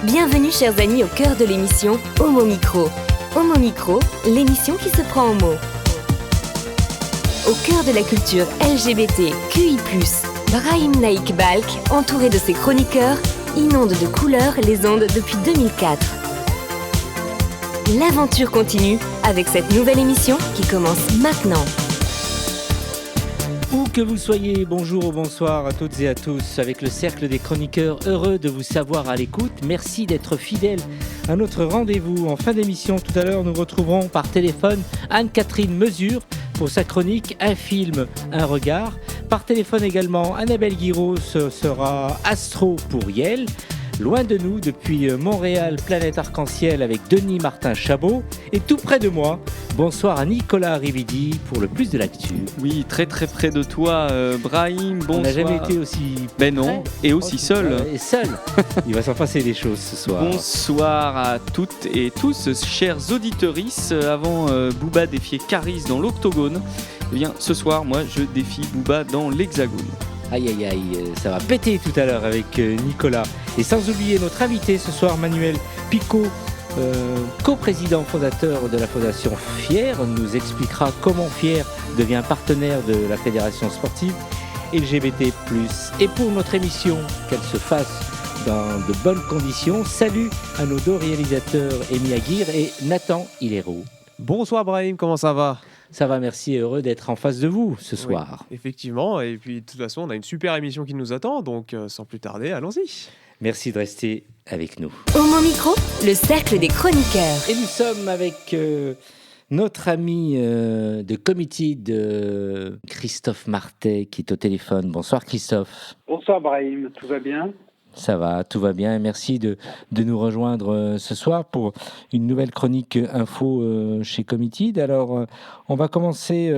Bienvenue chers amis au cœur de l'émission Homo Micro. Homo Micro, l'émission qui se prend en mots. Au cœur de la culture LGBT, QI+, Brahim Naik Balk, entouré de ses chroniqueurs, inonde de couleurs les ondes depuis 2004. L'aventure continue avec cette nouvelle émission qui commence maintenant. Où que vous soyez, bonjour ou bonsoir à toutes et à tous. Avec le cercle des chroniqueurs, heureux de vous savoir à l'écoute. Merci d'être fidèles à notre rendez-vous. En fin d'émission, tout à l'heure, nous retrouverons par téléphone Anne-Catherine Mesure pour sa chronique Un film, un regard. Par téléphone également, Annabelle Guiraud sera Astro pour Yel. Loin de nous, depuis Montréal, planète arc-en-ciel avec Denis Martin-Chabot. Et tout près de moi, bonsoir à Nicolas Rividi pour le plus de l'actu. Oui, très très près de toi, Brahim. Bonsoir. On n'a jamais été aussi Ben non, près. et aussi seul. Et seul. Il va s'en passer des choses ce soir. Bonsoir à toutes et tous, chers auditorices. Avant Booba défier Caris dans l'octogone, eh bien ce soir, moi je défie Booba dans l'hexagone. Aïe aïe aïe, ça va péter tout à l'heure avec Nicolas. Et sans oublier notre invité ce soir, Manuel Picot, coprésident fondateur de la Fondation Fier, nous expliquera comment Fier devient partenaire de la Fédération sportive LGBT+. Et pour notre émission, qu'elle se fasse dans de bonnes conditions, salut à nos deux réalisateurs, Amy Aguirre et Nathan Hilero. Bonsoir Brahim, comment ça va ? Ça va, merci, heureux d'être en face de vous ce soir. Oui, effectivement, et puis de toute façon, on a une super émission qui nous attend, donc sans plus tarder, allons-y. Merci de rester avec nous. Homo Micro, le cercle des chroniqueurs. Et nous sommes avec notre ami de Committed, Christophe Martet, qui est au téléphone. Bonsoir Christophe. Bonsoir Brahim, tout va bien ? Ça va, tout va bien. Merci de nous rejoindre ce soir pour une nouvelle chronique info chez Committed. Alors, on va commencer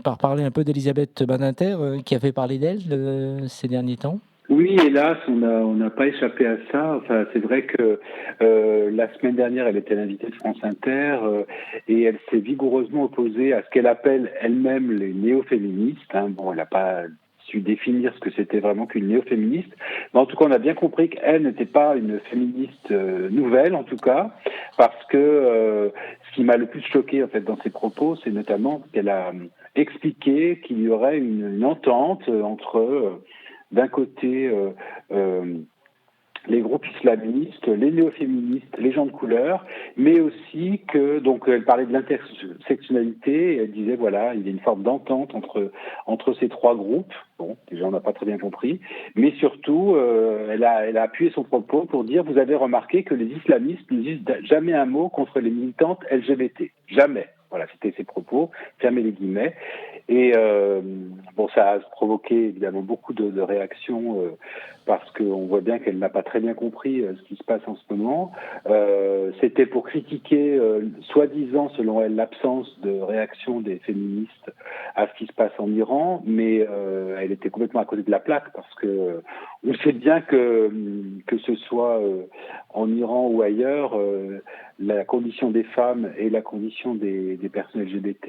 par parler un peu d'Elisabeth Badinter, qui a fait parler d'elle ces derniers temps. Oui, hélas, on n'a pas échappé à ça. Enfin, c'est vrai que la semaine dernière, elle était l'invitée de France Inter et elle s'est vigoureusement opposée à ce qu'elle appelle elle-même les néo-féministes. Bon, elle n'a pas su définir ce que c'était vraiment qu'une néo-féministe. Mais en tout cas, on a bien compris qu'elle n'était pas une féministe nouvelle, en tout cas, parce que ce qui m'a le plus choqué en fait dans ses propos, c'est notamment qu'elle a expliqué qu'il y aurait une entente entre d'un côté les groupes islamistes, les néo-féministes, les gens de couleur, mais aussi que, donc elle parlait de l'intersectionnalité, et elle disait voilà, il y a une forme d'entente entre ces trois groupes. Bon, déjà on n'a pas très bien compris, mais surtout elle a appuyé son propos pour dire vous avez remarqué que les islamistes ne disent jamais un mot contre les militantes LGBT, jamais. Voilà, c'était ses propos, fermez les guillemets. Et bon, ça a provoqué évidemment beaucoup de réactions parce qu'on voit bien qu'elle n'a pas très bien compris ce qui se passe en ce moment. C'était pour critiquer, soi-disant, selon elle, l'absence de réaction des féministes à ce qui se passe en Iran, mais elle était complètement à côté de la plaque parce que on sait bien que ce soit en Iran ou ailleurs, la condition des femmes et la condition des personnes LGBT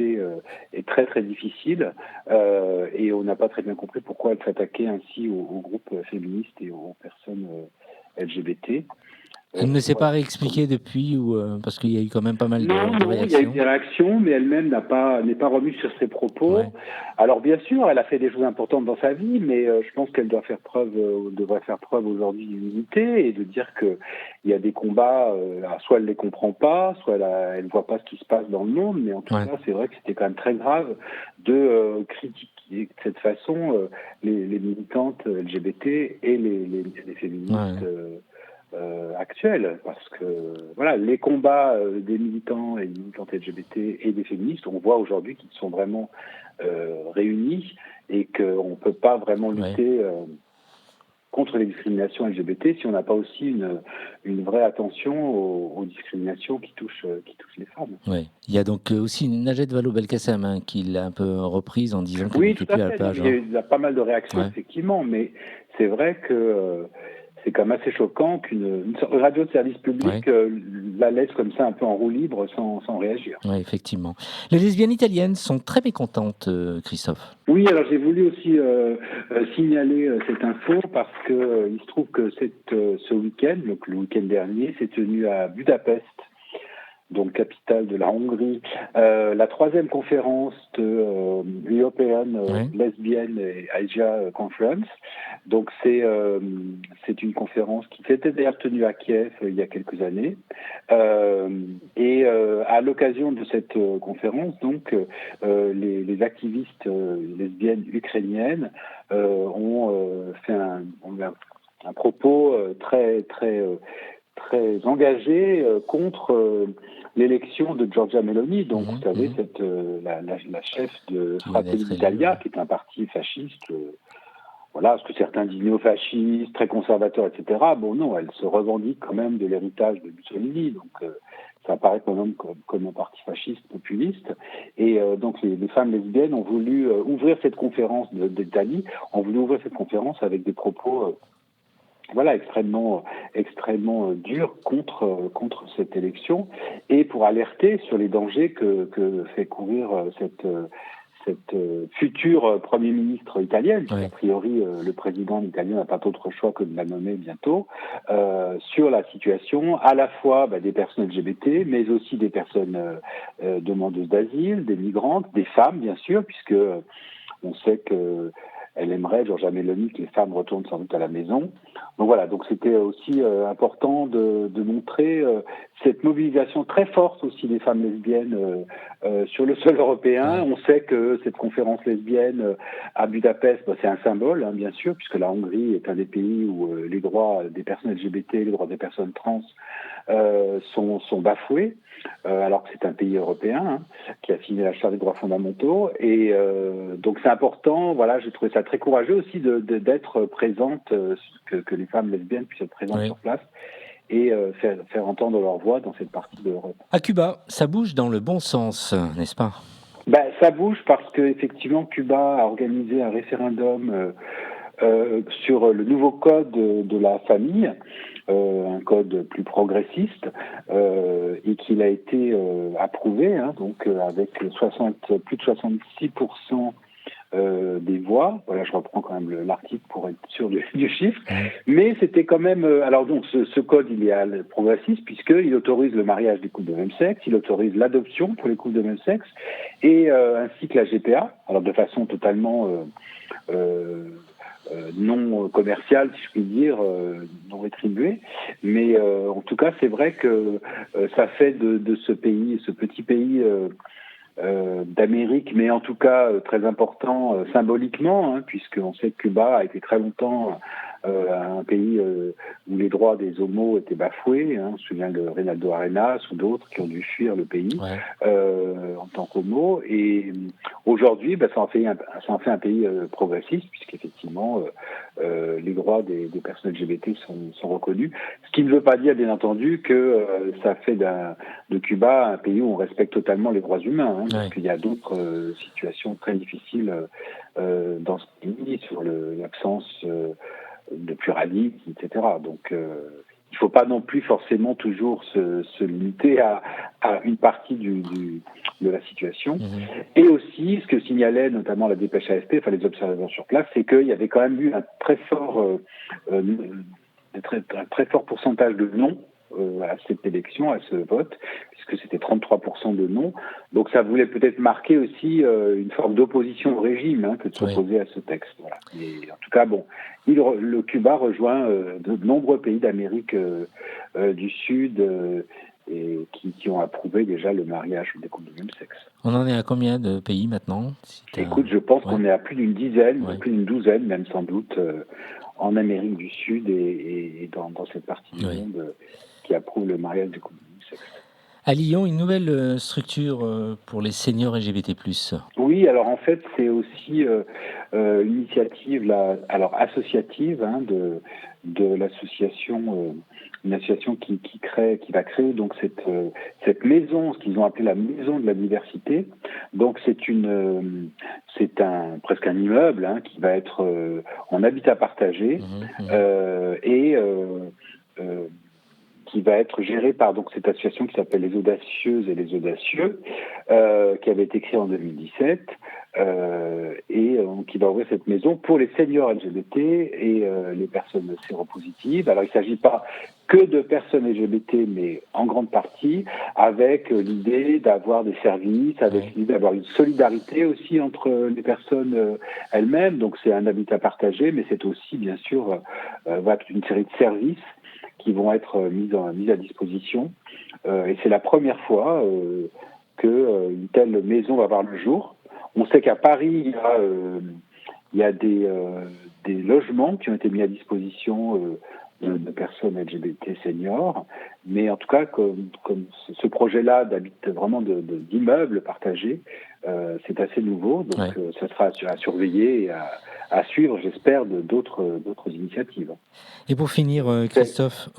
est très très difficile et on n'a pas très bien compris pourquoi elle s'attaquait ainsi aux groupes féministes et aux personnes LGBT. Elle ne s'est pas réexpliquée depuis parce qu'il y a eu quand même pas mal de réactions. Non, il y a eu des réactions, mais elle-même n'est pas revenue sur ses propos. Ouais. Alors bien sûr, elle a fait des choses importantes dans sa vie, mais je pense qu'elle devrait faire preuve aujourd'hui d'unité et de dire que il y a des combats, soit elle les comprend pas, soit elle voit pas ce qui se passe dans le monde, mais en tout cas, c'est vrai que c'était quand même très grave de critiquer de cette façon les militantes LGBT et les féministes. Actuelle, parce que voilà, les combats des militants et des militantes LGBT et des féministes, on voit aujourd'hui qu'ils sont vraiment réunis et qu'on ne peut pas vraiment lutter contre les discriminations LGBT si on n'a pas aussi une vraie attention aux discriminations qui touchent les femmes. Oui. Il y a donc aussi Najat Vallaud-Belkacem qui l'a un peu reprise en disant qu'elle oui, n'était plus à la page. Il y a pas mal de réactions, effectivement, mais c'est vrai que c'est quand même assez choquant qu'une radio de service public la laisse comme ça un peu en roue libre sans réagir. Oui, effectivement. Les lesbiennes italiennes sont très mécontentes, Christophe. Oui, alors j'ai voulu aussi signaler cette info parce que il se trouve que ce week-end, donc le week-end dernier, s'est tenu à Budapest, donc capitale de la Hongrie, la 3e conférence de European Lesbian et Asia Conference. Donc c'est une conférence qui s'était d'ailleurs tenue à Kiev il y a quelques années. Et à l'occasion de cette conférence, donc les activistes lesbiennes ukrainiennes ont fait un propos très engagé contre l'élection de Giorgia Meloni, donc vous savez, la chef de Fratelli d'Italia, qui est un parti fasciste, ce que certains disent néo-fasciste, très conservateur, etc. Bon, non, elle se revendique quand même de l'héritage de Mussolini, donc ça apparaît quand même comme un parti fasciste populiste. Et donc les femmes lesbiennes ont voulu ouvrir cette conférence d'Italie, ont voulu ouvrir cette conférence avec des propos extrêmement dur contre cette élection et pour alerter sur les dangers que fait courir cette future Premier ministre italienne. A priori, le président italien n'a pas d'autre choix que de la nommer bientôt, sur la situation à la fois des personnes LGBT, mais aussi des personnes demandeuses d'asile, des migrantes, des femmes, bien sûr, puisque on sait que elle aimerait, Giorgia Meloni, que les femmes retournent sans doute à la maison. Donc voilà, donc c'était aussi important de montrer cette mobilisation très forte aussi des femmes lesbiennes sur le sol européen. On sait que cette conférence lesbienne à Budapest, c'est un symbole, bien sûr, puisque la Hongrie est un des pays où les droits des personnes LGBT, les droits des personnes trans sont bafoués, alors que c'est un pays européen qui a signé la Charte des droits fondamentaux. Et donc c'est important, j'ai trouvé ça très courageux aussi d'être présente, que les femmes lesbiennes puissent être présentes sur place et faire entendre leur voix dans cette partie de l'Europe. À Cuba, ça bouge dans le bon sens, n'est-ce pas ? Ça bouge parce que effectivement Cuba a organisé un référendum sur le nouveau code de la famille, un code plus progressiste, et qu'il a été approuvé, donc avec plus de 66% des voix. Voilà, je reprends quand même l'article pour être sûr du chiffre. Mais c'était quand même... alors donc, ce code, il est progressiste puisqu'il autorise le mariage des couples de même sexe, il autorise l'adoption pour les couples de même sexe, et ainsi que la GPA, alors de façon totalement... non commerciale, si je puis dire, non rétribuée. Mais en tout cas, c'est vrai que ça fait de ce petit pays d'Amérique, mais en tout cas très important symboliquement, puisqu'on sait que Cuba a été très longtemps un pays où les droits des homos étaient bafoués. On se souvient de Reinaldo Arenas ou d'autres qui ont dû fuir le pays en tant qu'homo. Et aujourd'hui, ça en fait un pays progressiste, puisqu'effectivement les droits des personnes LGBT sont reconnus. Ce qui ne veut pas dire, bien entendu, que ça fait de Cuba un pays où on respecte totalement les droits humains, parce qu'il y a d'autres situations très difficiles dans ce pays, sur l'absence de pluralisme, etc. Donc, il ne faut pas non plus forcément toujours se limiter à une partie de la situation. Et aussi, ce que signalait notamment la dépêche AFP, les observateurs sur place, c'est qu'il y avait quand même eu un très fort pourcentage de non à cette élection, à ce vote, puisque c'était 33% de non. Donc ça voulait peut-être marquer aussi une forme d'opposition au régime que de s'opposer à ce texte. Voilà. Et en tout cas, le Cuba rejoint de nombreux pays d'Amérique du Sud et qui ont approuvé déjà le mariage des couples de même sexe. On en est à combien de pays maintenant ? Écoute, je pense qu'on est à plus d'une dizaine, plus d'une douzaine même sans doute, en Amérique du Sud et dans cette partie du monde qui approuve le mariage des couples de même sexe. À Lyon, une nouvelle structure pour les seniors LGBT+. Oui, alors en fait, c'est aussi une initiative associative de l'association une association qui va créer donc cette maison, ce qu'ils ont appelé la maison de la diversité. Donc c'est presque un immeuble qui va être en habitat partagé et qui va être géré par donc cette association qui s'appelle les Audacieuses et les Audacieux, qui avait été créée en 2017 et qui va ouvrir cette maison pour les seniors LGBT et les personnes séropositives. Alors il ne s'agit pas que de personnes LGBT, mais en grande partie avec l'idée d'avoir des services, avec l'idée d'avoir une solidarité aussi entre les personnes elles-mêmes. Donc c'est un habitat partagé, mais c'est aussi bien sûr une série de services qui vont être mis à disposition. Et c'est la première fois qu'une telle maison va voir le jour. On sait qu'à Paris, il y a des logements qui ont été mis à disposition de personnes LGBT seniors. Mais en tout cas, comme ce projet-là vraiment d'immeubles partagés, c'est assez nouveau. Donc ça sera à surveiller et à suivre, j'espère, d'autres initiatives. Et pour finir, Christophe,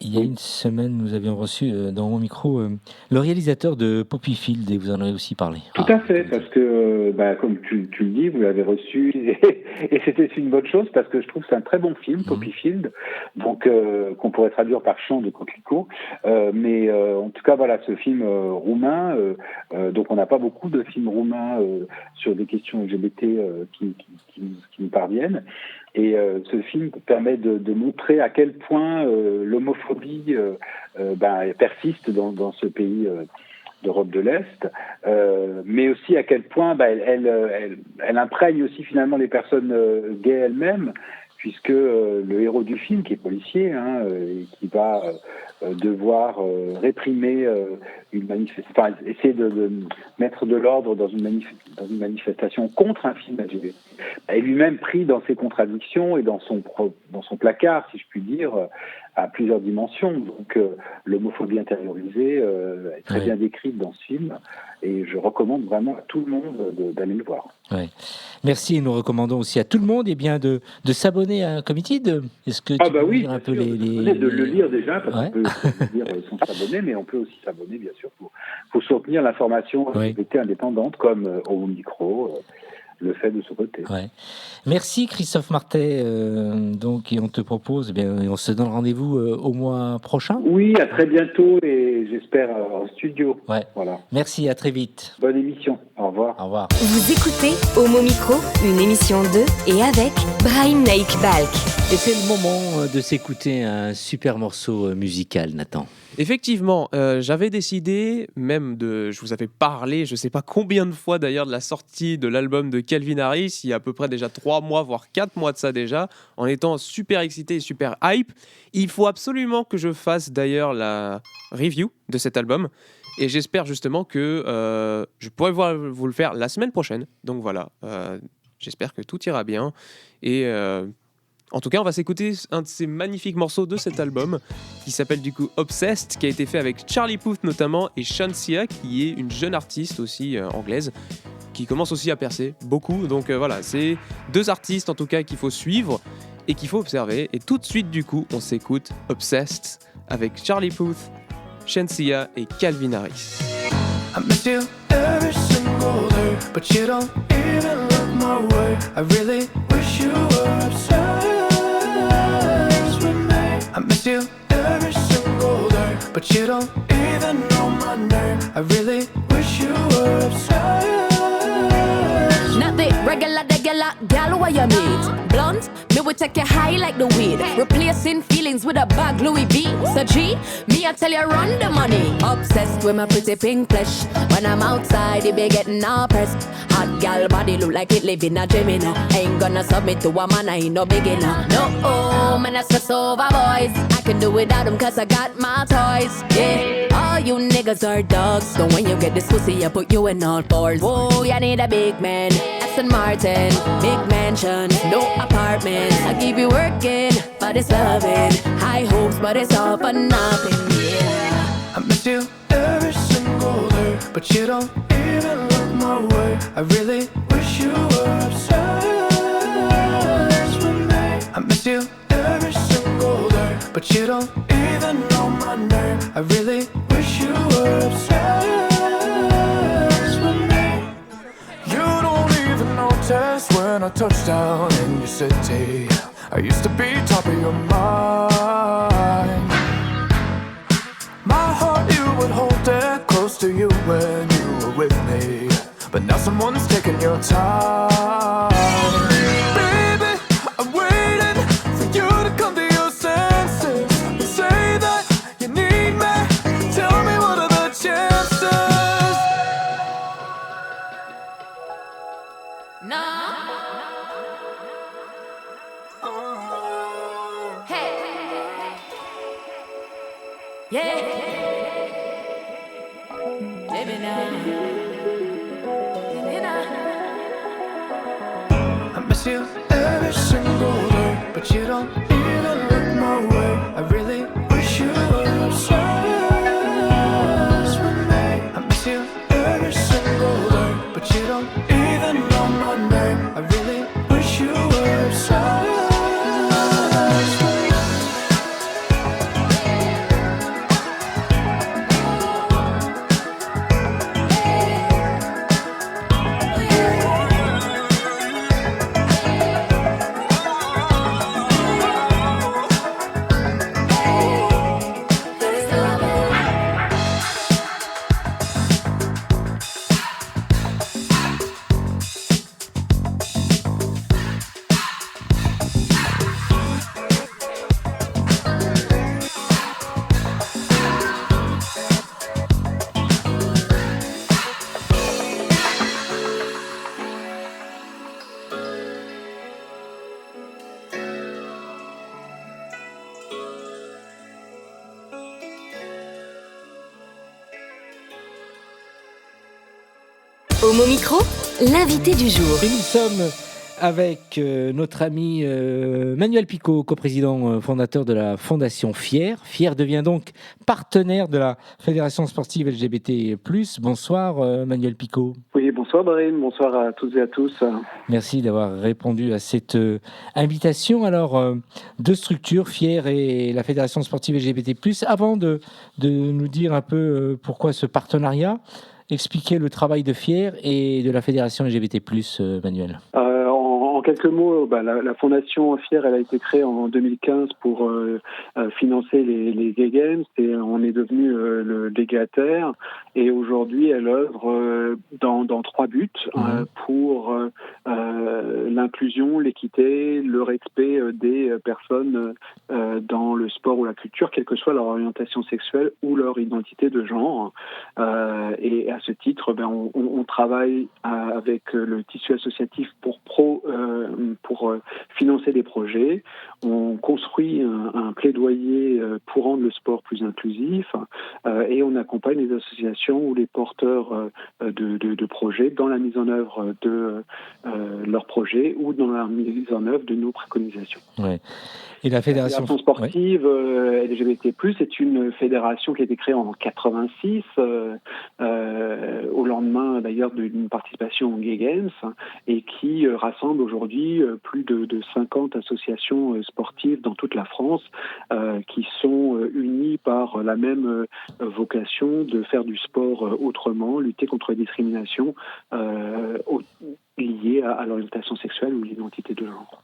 il y a une semaine, nous avions reçu dans mon micro le réalisateur de Poppyfield, et vous en avez aussi parlé. Tout à fait, parce que, comme tu le dis, vous l'avez reçu, et c'était une bonne chose, parce que je trouve que c'est un très bon film, Poppyfield, donc qu'on pourrait traduire par Chant de coquelicot. Mais en tout cas, voilà, ce film roumain, donc on n'a pas beaucoup de films roumains sur des questions LGBT qui nous parviennent. Et ce film permet de montrer à quel point l'homophobie persiste dans ce pays d'Europe de l'Est, mais aussi à quel point elle imprègne aussi finalement les personnes gays elles-mêmes, puisque le héros du film, qui est policier, et qui va devoir réprimer une manifestation, essayer de mettre de l'ordre dans une manifestation contre un film LGBT, est lui-même pris dans ses contradictions et dans son placard, si je puis dire, à plusieurs dimensions. Donc l'homophobie intériorisée est très bien décrite dans ce film, et je recommande vraiment à tout le monde d'aller le voir. Ouais. Merci, et nous recommandons aussi à tout le monde de s'abonner à Committed. Est-ce que tu peux dire un peu de le lire déjà, parce qu'on peut le lire sans s'abonner, mais on peut aussi s'abonner, bien sûr, pour soutenir l'information LGBT indépendante, comme Homo Micro le fait de ce côté. Ouais. Merci Christophe Martet. Donc, et on te propose, on se donne rendez-vous au mois prochain. Oui, à très bientôt, et j'espère en studio. Ouais. Voilà. Merci, à très vite. Bonne émission. Au revoir. Au revoir. Vous écoutez Homo Micro, une émission de et avec Brahim Naik Balk. Et c'est le moment de s'écouter un super morceau musical, Nathan. Effectivement, j'avais décidé, je vous avais parlé, je ne sais pas combien de fois d'ailleurs, de la sortie de l'album de Calvin Harris, il y a à peu près déjà 3 mois, voire 4 mois de ça déjà, en étant super excité et super hype. Il faut absolument que je fasse d'ailleurs la review de cet album, et j'espère justement que je pourrai vous le faire la semaine prochaine. Donc voilà, j'espère que tout ira bien, et... en tout cas, on va s'écouter un de ces magnifiques morceaux de cet album qui s'appelle du coup Obsessed, qui a été fait avec Charlie Puth notamment et Shansia, qui est une jeune artiste aussi anglaise qui commence aussi à percer beaucoup. Donc voilà, c'est 2 artistes en tout cas qu'il faut suivre et qu'il faut observer. Et tout de suite du coup, on s'écoute Obsessed avec Charlie Puth, Shansia et Calvin Harris. I miss you every single day, but you don't even look my way. I really wish you were obsessed with me. I miss you every single day, but you don't even know my name. I really wish you were obsessed. Not the regular gal where you meet. Blunt, me will take you high like the weed. Replacing feelings with a bag Louis V. So G, me I tell you run the money. Obsessed with my pretty pink flesh. When I'm outside, it be getting all pressed. Hot gal body look like it live in a gym, you know. Ain't gonna submit to a man, I ain't no beginner. No, man, I stress over boys. I can do without them cause I got my toys. Yeah, all you niggas are dogs. So when you get this pussy, I put you in all fours. Whoa, you need a big man. Aston Martin, big mansion, no apartment. I keep you working, but it's loving. High hopes, but it's all for nothing. Yeah, I miss you every single day, but you don't even look my way. I really wish you were obsessed with me. I miss you every single day, but you don't even really wish you were obsessed with me. You don't even notice when I touch down in your city. I used to be top of your mind. My heart, you would hold it close to you when you were with me. But now someone's taking your time. Baby, I'm waiting for you to come to your senses and say that you need me. Tell me what are the chances? No. Hey. Yeah. Baby now. Baby now. I miss you every single day, but you don't even look my way. I really wish you were obsessed with me. I miss you every single day, but you don't even know my name. I really wish you were obsessed with me. Homo Micro, l'invité du jour. Et nous sommes avec notre ami Manuel Picot, coprésident fondateur de la Fondation Fier. Fier devient donc partenaire de la Fédération sportive LGBT+. Bonsoir Manuel Picot. Oui, bonsoir Brahim, bonsoir à toutes et à tous. Merci d'avoir répondu à cette invitation. Alors, deux structures, Fier et la Fédération sportive LGBT+. Avant de nous dire un peu pourquoi ce partenariat, expliquer le travail de Fier et de la Fédération LGBT+, Manuel. En quelques mots, la fondation Fier, elle a été créée en 2015 pour financer les Gay Games et on est devenu le légataire. Et aujourd'hui, elle œuvre dans trois buts pour l'inclusion, l'équité, le respect des personnes dans le sport ou la culture, quelle que soit leur orientation sexuelle ou leur identité de genre. Et à ce titre, on travaille avec le tissu associatif pour financer des projets. On construit un plaidoyer pour rendre le sport plus inclusif et on accompagne les associations ou les porteurs de projets dans la mise en œuvre de leurs projets ou dans la mise en œuvre de nos préconisations. Ouais. Et la Fédération sportive LGBT+, est une fédération qui a été créée en 86, au lendemain d'ailleurs d'une participation aux Gay Games, et qui rassemble aujourd'hui plus de 50 associations sportives dans toute la France, qui sont unies par la même vocation de faire du sport autrement, lutter contre les discriminations liées à l'orientation sexuelle ou l'identité de genre.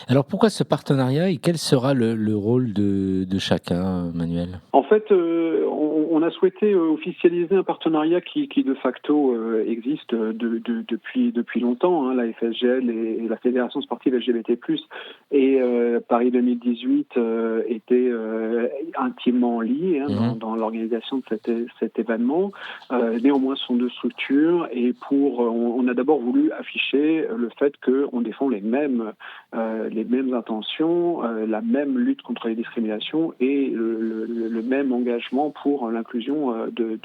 Alors pourquoi ce partenariat et quel sera le rôle de chacun, Manuel ? En fait, on a souhaité officialiser un partenariat qui de facto existe depuis longtemps. La FSGL et la Fédération sportive LGBT+, et Paris 2018 étaient intimement liés dans l'organisation de cet événement. Néanmoins, ce sont deux structures et on a d'abord voulu afficher le fait qu'on défend les mêmes intentions, la même lutte contre les discriminations et le même engagement pour l'inclusion de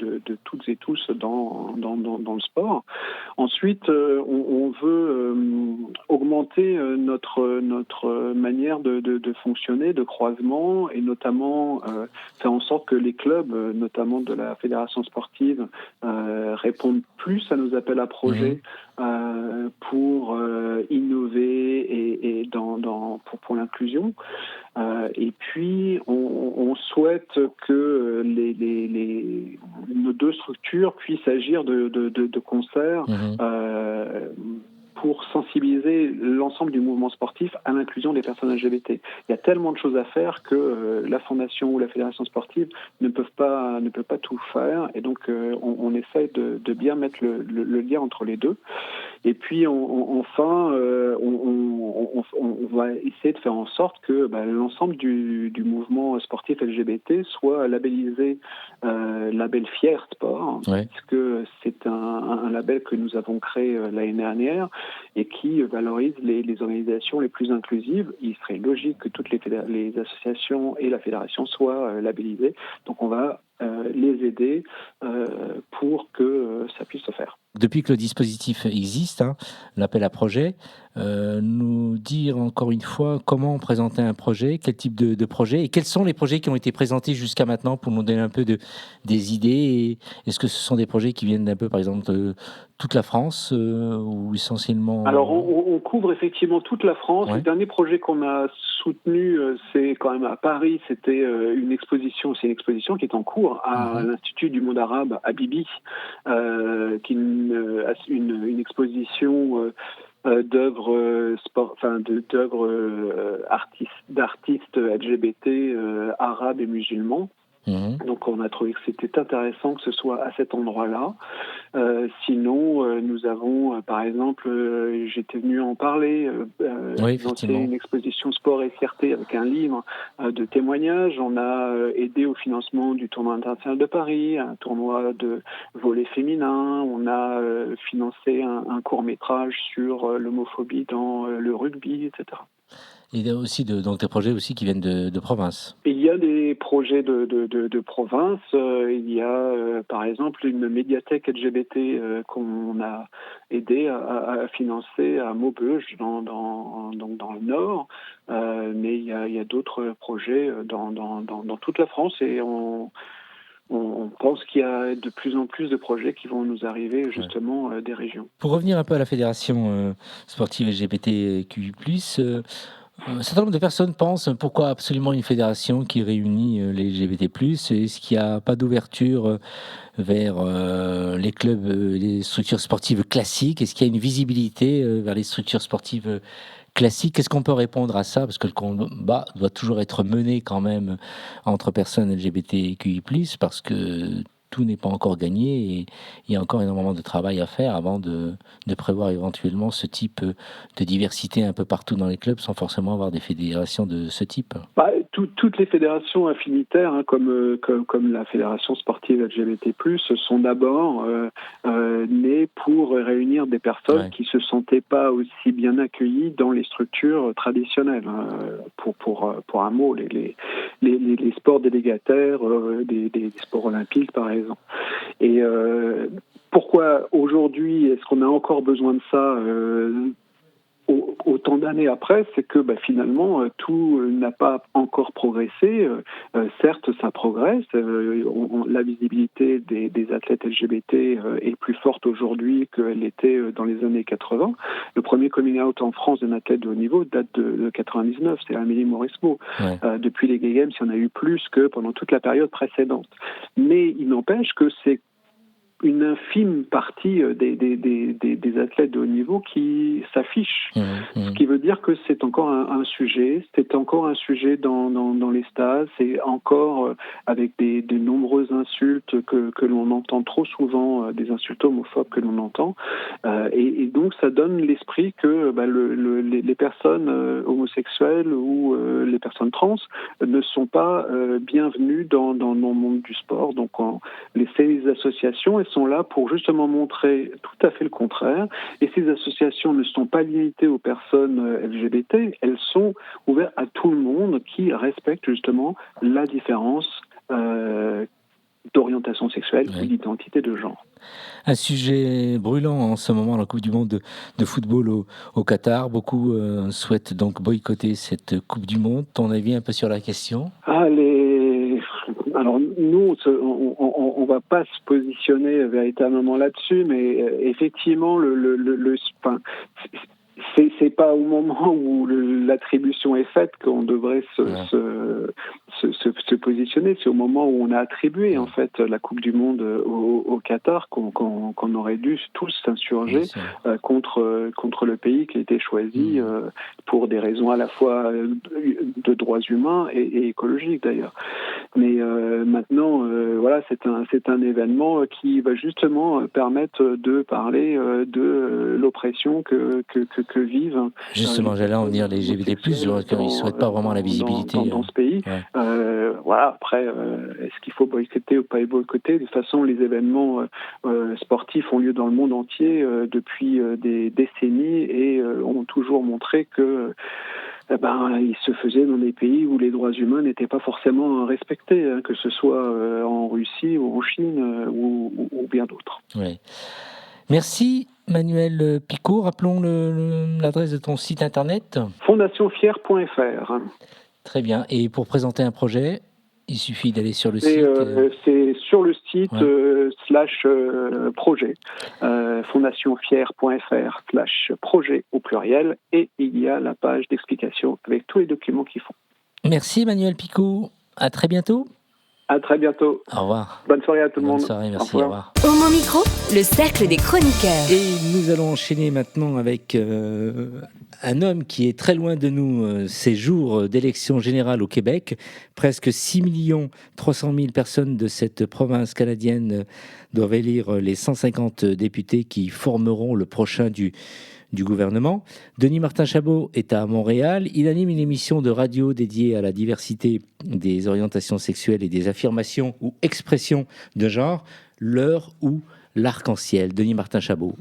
toutes et tous dans le sport. Ensuite, on veut augmenter augmenter notre manière de fonctionner, de croisement, et notamment faire en sorte que les clubs, notamment de la fédération sportive, répondent plus à nos appels à projets pour innover et pour l'inclusion. Et puis, on souhaite que nos deux structures puissent agir de concert pour sensibiliser l'ensemble du mouvement sportif à l'inclusion des personnes LGBT. Il y a tellement de choses à faire que la fondation ou la fédération sportive ne peut pas tout faire, et donc on essaye de bien mettre le lien entre les deux. Et puis enfin, on va essayer de faire en sorte que l'ensemble du mouvement sportif LGBT soit labellisé label Fier Sport, puisque c'est un label que nous avons créé l'année dernière et qui valorise les organisations les plus inclusives. Il serait logique que toutes les associations et la fédération soient labellisées. Donc on va les aider pour que ça puisse se faire. Depuis que le dispositif existe, l'appel à projet, nous dire encore une fois comment présenter un projet, quel type de projet, et quels sont les projets qui ont été présentés jusqu'à maintenant, pour nous donner un peu des idées. Et est-ce que ce sont des projets qui viennent d'un peu, par exemple, de toute la France ou essentiellement... Alors on couvre effectivement toute la France. Le dernier projet qu'on a soutenu, c'est quand même à Paris. C'était une exposition qui est en cours à l'Institut du monde arabe à Bibi, qui est une exposition d'œuvres d'artistes LGBT arabes et musulmans. Donc on a trouvé que c'était intéressant que ce soit à cet endroit-là. Sinon, nous avons, par exemple, j'étais venu en parler, lancer une exposition sport et fierté avec un livre de témoignages. On a aidé au financement du tournoi international de Paris, un tournoi de volley féminin. On a financé un court-métrage sur l'homophobie dans le rugby, etc. Il y a aussi donc des projets aussi qui viennent de province. Il y a des projets de province. Il y a par exemple une médiathèque LGBT qu'on a aidé à financer à Maubeuge dans le Nord. Mais il y a d'autres projets dans toute la France, et on pense qu'il y a de plus en plus de projets qui vont nous arriver justement des régions. Pour revenir un peu à la fédération sportive LGBTQI+, un certain nombre de personnes pensent pourquoi absolument une fédération qui réunit les LGBT+, est-ce qu'il n'y a pas d'ouverture vers les clubs, les structures sportives classiques? Est-ce qu'il y a une visibilité vers les structures sportives classiques? Qu'est-ce qu'on peut répondre à ça? Parce que le combat doit toujours être mené quand même entre personnes LGBTQI+, parce que tout n'est pas encore gagné et il y a encore énormément de travail à faire avant de prévoir éventuellement ce type de diversité un peu partout dans les clubs sans forcément avoir des fédérations de ce type. Toutes les fédérations affinitaires, comme la fédération sportive LGBT+, sont d'abord nées pour réunir des personnes qui se sentaient pas aussi bien accueillies dans les structures traditionnelles. Pour un mot, les sports délégataires, des sports olympiques par exemple. Et pourquoi aujourd'hui est-ce qu'on a encore besoin de ça autant d'années après? C'est que finalement tout n'a pas encore progressé. Certes, ça progresse. La visibilité des athlètes LGBT est plus forte aujourd'hui qu'elle l'était dans les années 80. Le premier coming out en France d'un athlète de haut niveau date de 99. C'est Amélie Mauresmo. Depuis les Gay Games, il y en a eu plus que pendant toute la période précédente. Mais il n'empêche que c'est une infime partie des athlètes de haut niveau qui s'affichent. Ce qui veut dire que c'est encore un sujet, c'est encore un sujet dans les stades, c'est encore avec des nombreuses insultes que l'on entend trop souvent, des insultes homophobes que l'on entend, et donc ça donne l'esprit que les personnes homosexuelles ou les personnes trans ne sont pas bienvenues dans le monde du sport. Donc ces associations sont là pour justement montrer tout à fait le contraire. Et ces associations ne sont pas limitées aux personnes LGBT, elles sont ouvertes à tout le monde qui respecte justement la différence d'orientation sexuelle ou d'identité de genre. Un sujet brûlant en ce moment, la Coupe du Monde de football au Qatar. Beaucoup souhaitent donc boycotter cette Coupe du Monde. Ton avis un peu sur la question ? Alors nous, on va pas se positionner véritablement là-dessus, mais effectivement, c'est pas au moment où l'attribution est faite qu'on devrait se positionner. C'est au moment où on a attribué en fait la Coupe du Monde au Qatar qu'on aurait dû tous s'insurger contre le pays qui a été choisi pour des raisons à la fois de droits humains et écologiques d'ailleurs. Mais maintenant, voilà, c'est un événement qui va justement permettre de parler de l'oppression que vivent. Justement, j'allais en venir, les LGBT+, ils ne souhaitent pas vraiment la visibilité. Dans ce pays. Voilà, après, est-ce qu'il faut boycotter ou pas boycotter ? De toute façon, les événements sportifs ont lieu dans le monde entier depuis des décennies et ont toujours montré que il se faisait dans des pays où les droits humains n'étaient pas forcément respectés, que ce soit en Russie ou en Chine ou bien d'autres. Oui. Merci Manuel Picot. Rappelons l'adresse de ton site internet. Fondationfier.fr. Très bien. Et pour présenter un projet, il suffit d'aller sur le site. C'est sur le site /projet. Fondationfier.fr/projet au pluriel. Et il y a la page d'explication avec tous les documents qu'il faut. Merci Manuel Picot. À très bientôt. À très bientôt. Au revoir. Bonne soirée à tout le monde. Bonne soirée, merci. Au revoir. Homo Micro, le cercle des chroniqueurs. Et nous allons enchaîner maintenant avec un homme qui est très loin de nous ces jours d'élection générale au Québec. Presque 6 300 000 personnes de cette province canadienne doivent élire les 150 députés qui formeront le prochain du gouvernement. Denis Martin-Chabot est à Montréal. Il anime une émission de radio dédiée à la diversité des orientations sexuelles et des affirmations ou expressions de genre, l'heure ou l'arc-en-ciel. Denis Martin-Chabot,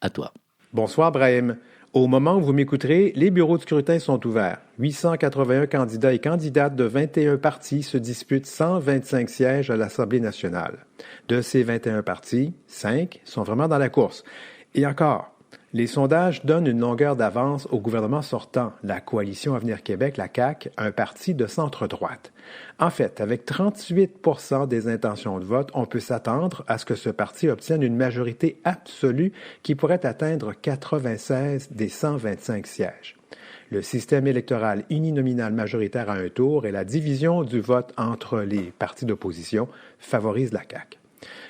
à toi. Bonsoir Brahim. Au moment où vous m'écouterez, les bureaux de scrutin sont ouverts. 881 candidats et candidates de 21 partis se disputent 125 sièges à l'Assemblée nationale. De ces 21 partis, 5 sont vraiment dans la course. Et encore, les sondages donnent une longueur d'avance au gouvernement sortant, la Coalition Avenir Québec, la CAQ, un parti de centre-droite. En fait, avec 38% des intentions de vote, on peut s'attendre à ce que ce parti obtienne une majorité absolue qui pourrait atteindre 96 des 125 sièges. Le système électoral uninominal majoritaire à un tour et la division du vote entre les partis d'opposition favorisent la CAQ.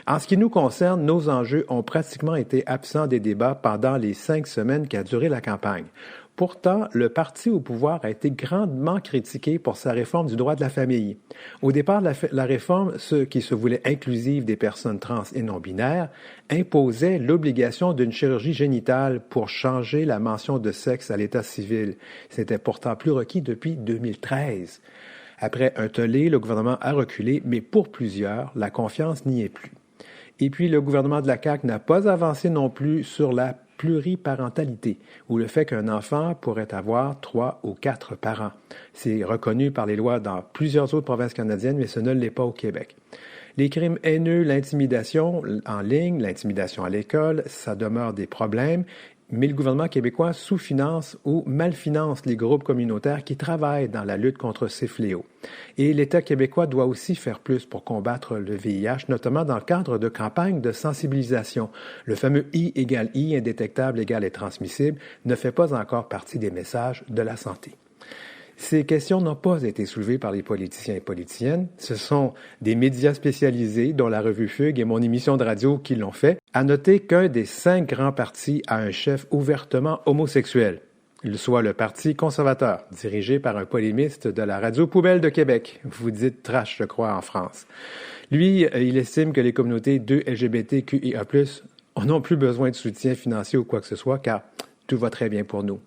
En ce qui nous concerne, nos enjeux ont pratiquement été absents des débats pendant les 5 semaines qu'a duré la campagne. Pourtant, le parti au pouvoir a été grandement critiqué pour sa réforme du droit de la famille. Au départ, la réforme, qui se voulait inclusive des personnes trans et non-binaires, imposait l'obligation d'une chirurgie génitale pour changer la mention de sexe à l'état civil. C'était pourtant plus requis depuis 2013. Après un tollé, le gouvernement a reculé, mais pour plusieurs, la confiance n'y est plus. Et puis, le gouvernement de la CAQ n'a pas avancé non plus sur la pluriparentalité, ou le fait qu'un enfant pourrait avoir 3 ou 4 parents. C'est reconnu par les lois dans plusieurs autres provinces canadiennes, mais ce ne l'est pas au Québec. Les crimes haineux, l'intimidation en ligne, l'intimidation à l'école, ça demeure des problèmes, mais le gouvernement québécois sous-finance ou mal-finance les groupes communautaires qui travaillent dans la lutte contre ces fléaux. Et l'État québécois doit aussi faire plus pour combattre le VIH, notamment dans le cadre de campagnes de sensibilisation. Le fameux I égale I, indétectable égale et transmissible, ne fait pas encore partie des messages de la santé. Ces questions n'ont pas été soulevées par les politiciens et politiciennes. Ce sont des médias spécialisés, dont la revue Fugue et mon émission de radio, qui l'ont fait. À noter qu'un des 5 grands partis a un chef ouvertement homosexuel, soit le Parti conservateur, dirigé par un polémiste de la radio Poubelle de Québec. Vous dites trash, je crois, en France. Lui, il estime que les communautés 2 LGBTQIA+, n'ont plus besoin de soutien financier ou quoi que ce soit, car tout va très bien pour nous.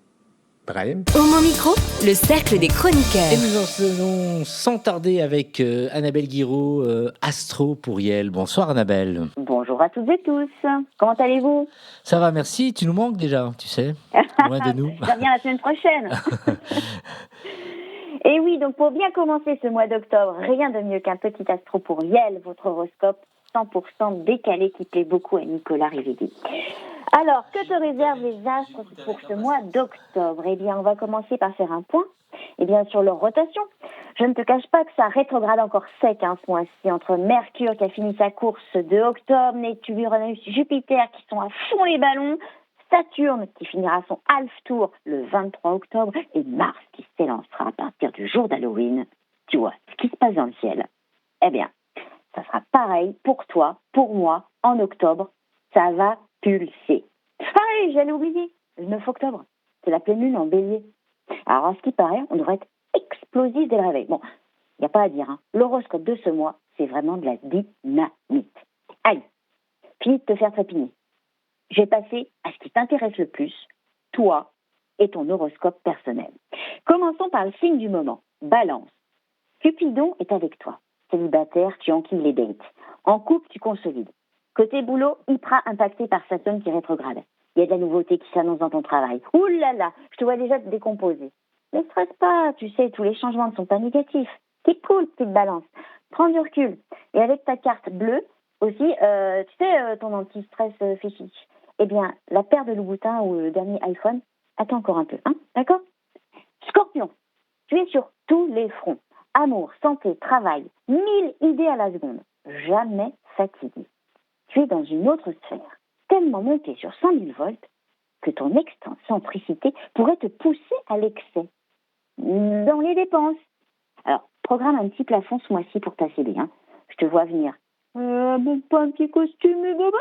Brahim. Homo Micro, le cercle des chroniqueurs. Et nous en allons sans tarder avec Annabelle Guiraud, Astro pour Yel. Bonsoir Annabelle. Bonjour à toutes et tous. Comment allez-vous ? Ça va, merci. Tu nous manques déjà, tu sais, loin de nous. Je reviens la semaine prochaine. Et oui, donc pour bien commencer ce mois d'octobre, rien de mieux qu'un petit astro pour Yel, votre horoscope 100% décalé qui plaît beaucoup à Nicolas Rivédé. Alors, que te réservent les astres pour ce mois d'octobre? Eh bien, on va commencer par faire un point sur leur rotation. Je ne te cache pas que ça rétrograde encore sec ce mois-ci entre Mercure qui a fini sa course de octobre, Neptune, Uranus, Jupiter qui sont à fond les ballons, Saturne qui finira son half tour le 23 octobre et Mars qui s'élancera à partir du jour d'Halloween. Tu vois ce qui se passe dans le ciel. Eh bien, ça sera pareil pour toi, pour moi, en octobre. Ça va pulser. Ah oui, j'allais oublier, le 9 octobre, c'est la pleine lune en bélier. Alors, à ce qui paraît, on devrait être explosif dès le réveil. Bon, il n'y a pas à dire, l'horoscope de ce mois, c'est vraiment de la dynamite. Allez, fini de te faire trépigner. Je vais passer à ce qui t'intéresse le plus, toi et ton horoscope personnel. Commençons par le signe du moment, Balance. Cupidon est avec toi. Célibataire, tu enquilles les dates. En couple, tu consolides. Côté boulot, hyper impacté par Saturne qui rétrograde. Il y a de la nouveauté qui s'annonce dans ton travail. Ouh là là, je te vois déjà te décomposer. Ne stresse pas, tu sais, tous les changements ne sont pas négatifs. Keep cool, petite Balance. Prends du recul. Et avec ta carte bleue, aussi, tu sais, ton anti-stress fichier. Eh bien, la paire de Louboutin ou le dernier iPhone, attends encore un peu, d'accord? Scorpion, tu es sur tous les fronts. Amour, santé, travail, 1000 idées à la seconde. Jamais fatigué. Tu es dans une autre sphère, tellement montée sur 100 000 volts que ton excentricité pourrait te pousser à l'excès. Dans les dépenses. Alors, programme un petit plafond ce mois-ci pour ta CD. Je te vois venir. Bon, pas un petit costume bobos?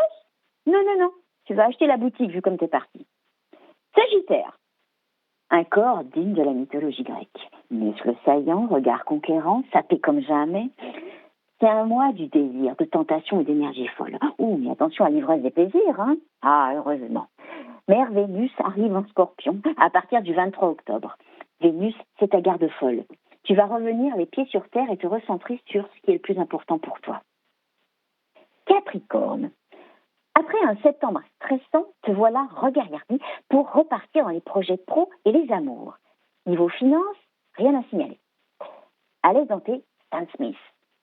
Non. Tu vas acheter la boutique vu comme t'es parti. Sagittaire. Un corps digne de la mythologie grecque. Muscles saillants, regard conquérant, sapé comme jamais. C'est un mois du désir, de tentation et d'énergie folle. Ouh, mais attention à l'ivresse des plaisirs, Ah, heureusement. Mère Vénus arrive en Scorpion à partir du 23 octobre. Vénus, c'est ta garde folle. Tu vas revenir les pieds sur terre et te recentrer sur ce qui est le plus important pour toi. Capricorne. Après un septembre stressant, te voilà regaillardi pour repartir dans les projets pro et les amours. Niveau finance, rien à signaler. À l'aise dans tes Stan Smith.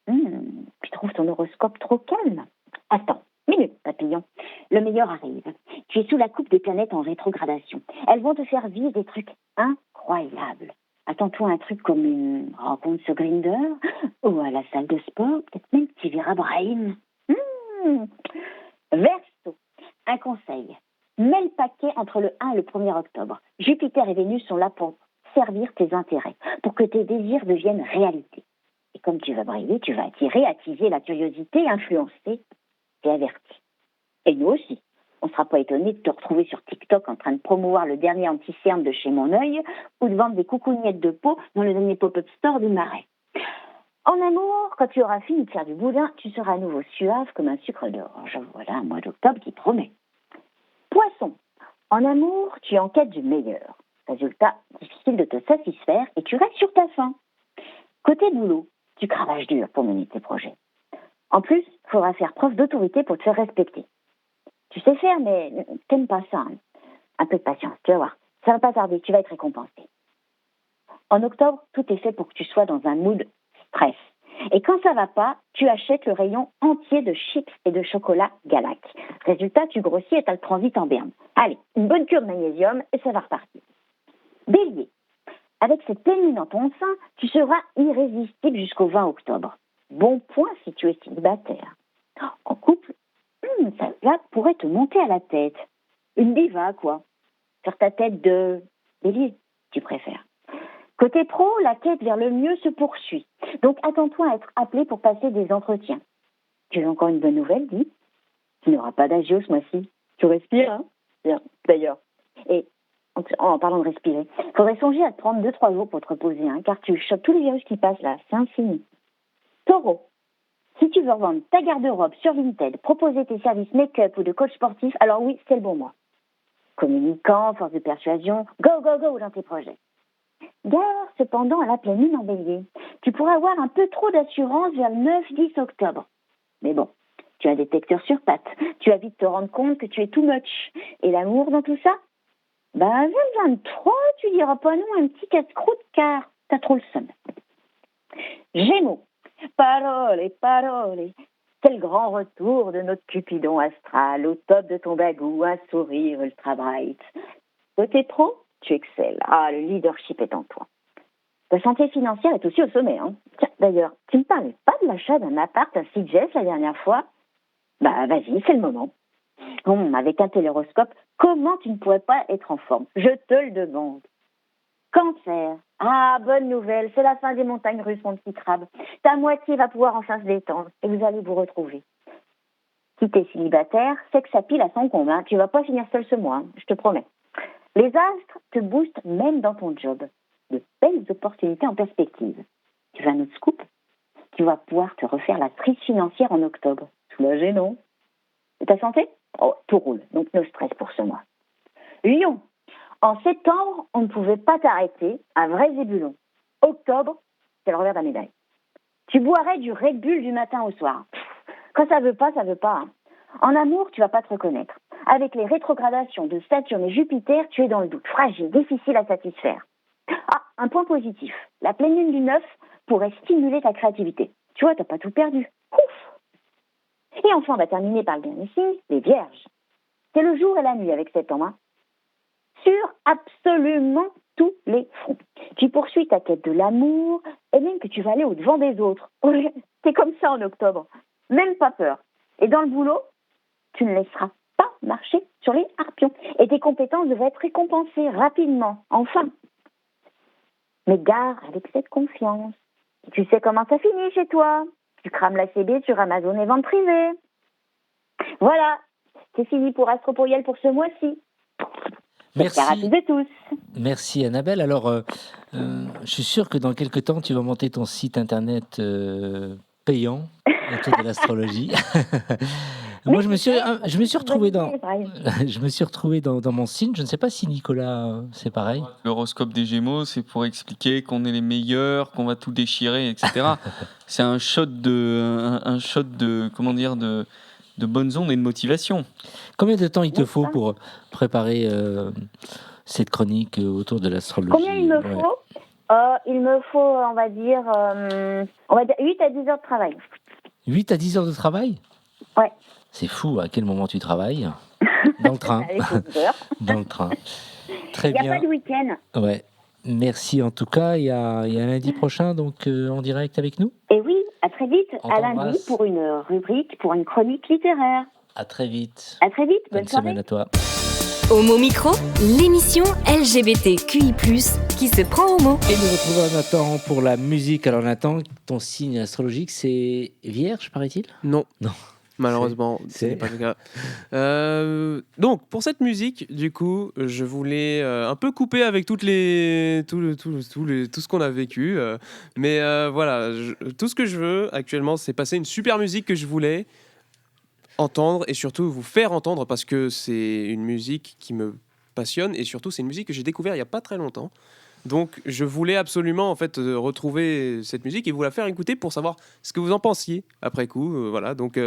Tu trouves ton horoscope trop calme? Attends, minute, papillon. Le meilleur arrive. Tu es sous la coupe des planètes en rétrogradation. Elles vont te faire vivre des trucs incroyables. Attends-toi à un truc comme une rencontre sur Grindr ou à la salle de sport. Peut-être même que tu verras Brahim. Verseau, un conseil. Mets le paquet entre le 1 et le 1er octobre. Jupiter et Vénus sont là pour servir tes intérêts, pour que tes désirs deviennent réalité. Et comme tu vas briller, tu vas attiser la curiosité, influencer et avertir. Et nous aussi. On ne sera pas étonnés de te retrouver sur TikTok en train de promouvoir le dernier anti-cerne de chez Mon Oeil ou de vendre des coucougnettes de peau dans le dernier pop-up store du Marais. En amour, quand tu auras fini de faire du boudin, tu seras à nouveau suave comme un sucre d'orge. Voilà un mois d'octobre qui promet. Poisson, en amour, tu es en quête du meilleur. Résultat, difficile de te satisfaire et tu restes sur ta faim. Côté boulot, tu cravaches dur pour mener tes projets. En plus, il faudra faire preuve d'autorité pour te faire respecter. Tu sais faire, mais t'aimes pas ça. Un peu de patience, tu vas voir. Ça va pas tarder, tu vas être récompensé. En octobre, tout est fait pour que tu sois dans un mood stress. Et quand ça va pas, tu achètes le rayon entier de chips et de chocolat Galac. Résultat, tu grossis et t'as le transit en berne. Allez, une bonne cure de magnésium et ça va repartir. Bélier, avec cette pleine lune dans ton sein, tu seras irrésistible jusqu'au 20 octobre. Bon point si tu es célibataire. En couple, ça pourrait te monter à la tête. Une diva, quoi. Sur ta tête de bélier, tu préfères. Côté pro, la quête vers le mieux se poursuit. Donc, attends-toi à être appelé pour passer des entretiens. Tu veux encore une bonne nouvelle, dis? Tu n'auras pas d'agio ce mois-ci. Tu respires, Bien, d'ailleurs. Et en parlant de respirer, il faudrait songer à te prendre 2-3 jours pour te reposer, car tu chopes tous les virus qui passent là. C'est infini. Taureau, si tu veux revendre ta garde-robe sur Vinted, proposer tes services make-up ou de coach sportif, alors oui, c'est le bon mois. Communicant, force de persuasion, go dans tes projets. Gare cependant à la pleine lune en bélier. Tu pourrais avoir un peu trop d'assurance vers le 9-10 octobre. Mais bon, tu as un détecteur sur pattes. Tu vas vite te rendre compte que tu es too much. Et l'amour dans tout ça? Vers le 23, tu diras pas non à un petit casse-croûte car t'as trop le seum. Gémeaux, parole, parole. C'est le grand retour de notre Cupidon astral, au top de ton bagou, un sourire ultra bright. Côté pro, tu excelles. Ah, le leadership est en toi. Ta santé financière est aussi au sommet. Hein. Tiens, d'ailleurs, tu me parlais pas de l'achat d'un appart à Sitges la dernière fois? Bah, vas-y, c'est le moment. Avec un téléroscope, comment tu ne pourrais pas être en forme? Je te le demande. Cancer. Ah, bonne nouvelle, c'est la fin des montagnes russes, mon petit crabe. Ta moitié va pouvoir enfin se détendre et vous allez vous retrouver. Si t'es célibataire, c'est que ça pile à son comble. Hein. Tu vas pas finir seul ce mois, hein, je te promets. Les astres te boostent même dans ton job. De belles opportunités en perspective. Tu veux un autre scoop? Tu vas pouvoir te refaire la crise financière en octobre. Soulagé, non? Et ta santé? Oh, tout roule, donc no stress pour ce mois. Lion. En septembre, on ne pouvait pas t'arrêter, un vrai zébulon. Octobre, c'est le revers de la médaille. Tu boirais du Red Bull du matin au soir. Quand ça veut pas, ça veut pas. Hein. En amour, tu vas pas te reconnaître. Avec les rétrogradations de Saturne et Jupiter, tu es dans le doute, fragile, difficile à satisfaire. Ah, un point positif. La pleine lune du 9 pourrait stimuler ta créativité. Tu vois, t'as pas tout perdu. Ouf. Et enfin, on va terminer par le dernier signe, les vierges. C'est le jour et la nuit avec septembre. Hein. Sur absolument tous les fronts. Tu poursuis ta quête de l'amour et même que tu vas aller au-devant des autres. C'est comme ça en octobre. Même pas peur. Et dans le boulot, tu ne laisseras pas marcher sur les harpions. Et tes compétences devraient être récompensées rapidement. Enfin. Mais gare avec cette confiance. Tu sais comment ça finit chez toi. Tu crames la CB sur Amazon et vente privée. Voilà. C'est fini pour Astro Pourriel pour ce mois-ci. Merci. À toutes et tous. Merci Annabelle. Alors, je suis sûr que dans quelques temps, tu vas monter ton site internet payant autour de l'astrologie. Moi, je me suis retrouvé dans mon signe. Je ne sais pas si Nicolas, c'est pareil. L'horoscope des Gémeaux, c'est pour expliquer qu'on est les meilleurs, qu'on va tout déchirer, etc. C'est un shot de comment dire de bonnes ondes et de motivation. Combien de temps il te faut pour préparer cette chronique autour de l'astrologie? Combien il me faut? Il me faut, on va dire 8 à 10 heures de travail. 8 à 10 heures de travail? Ouais. C'est fou, à quel moment tu travailles? Dans le train. Dans le train. Très bien. Il n'y a pas de week-end. Ouais. Merci en tout cas. Il y a lundi prochain, donc en direct avec nous. Et oui, à très vite. À lundi pour une rubrique, pour une chronique littéraire. À très vite. À très vite. Bonne semaine à toi. Homo Micro, l'émission LGBTQI+, qui se prend au mot. Et nous retrouvons Nathan pour la musique. Alors Nathan, ton signe astrologique, c'est Vierge, paraît-il? Non. Non. Malheureusement, ce n'est pas le cas. Donc, pour cette musique, du coup, je voulais un peu couper avec tout ce qu'on a vécu. Mais voilà, tout ce que je veux actuellement, c'est passer une super musique que je voulais entendre et surtout vous faire entendre parce que c'est une musique qui me passionne et surtout, c'est une musique que j'ai découverte il n'y a pas très longtemps. Donc, je voulais absolument en fait retrouver cette musique et vous la faire écouter pour savoir ce que vous en pensiez après coup. Voilà, donc...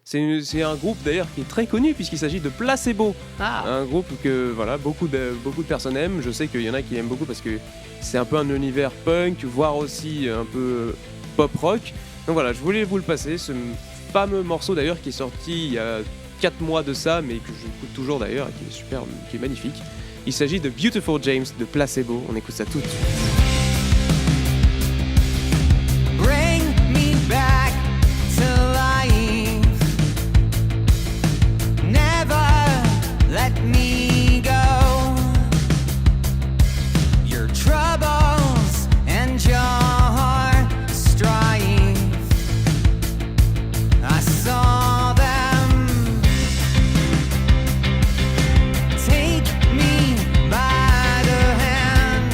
C'est un groupe d'ailleurs qui est très connu puisqu'il s'agit de Placebo. Un groupe que voilà, beaucoup de personnes aiment. Je sais qu'il y en a qui aiment beaucoup parce que c'est un peu un univers punk, voire aussi un peu pop rock. Donc voilà, je voulais vous le passer. Ce fameux morceau d'ailleurs qui est sorti il y a 4 mois de ça, mais que j'écoute toujours d'ailleurs et qui est super, qui est magnifique. Il s'agit de Beautiful James de Placebo. On écoute ça tout de suite. Bring me back to life. Let me go. Your troubles and your strife, I saw them. Take me by the hand.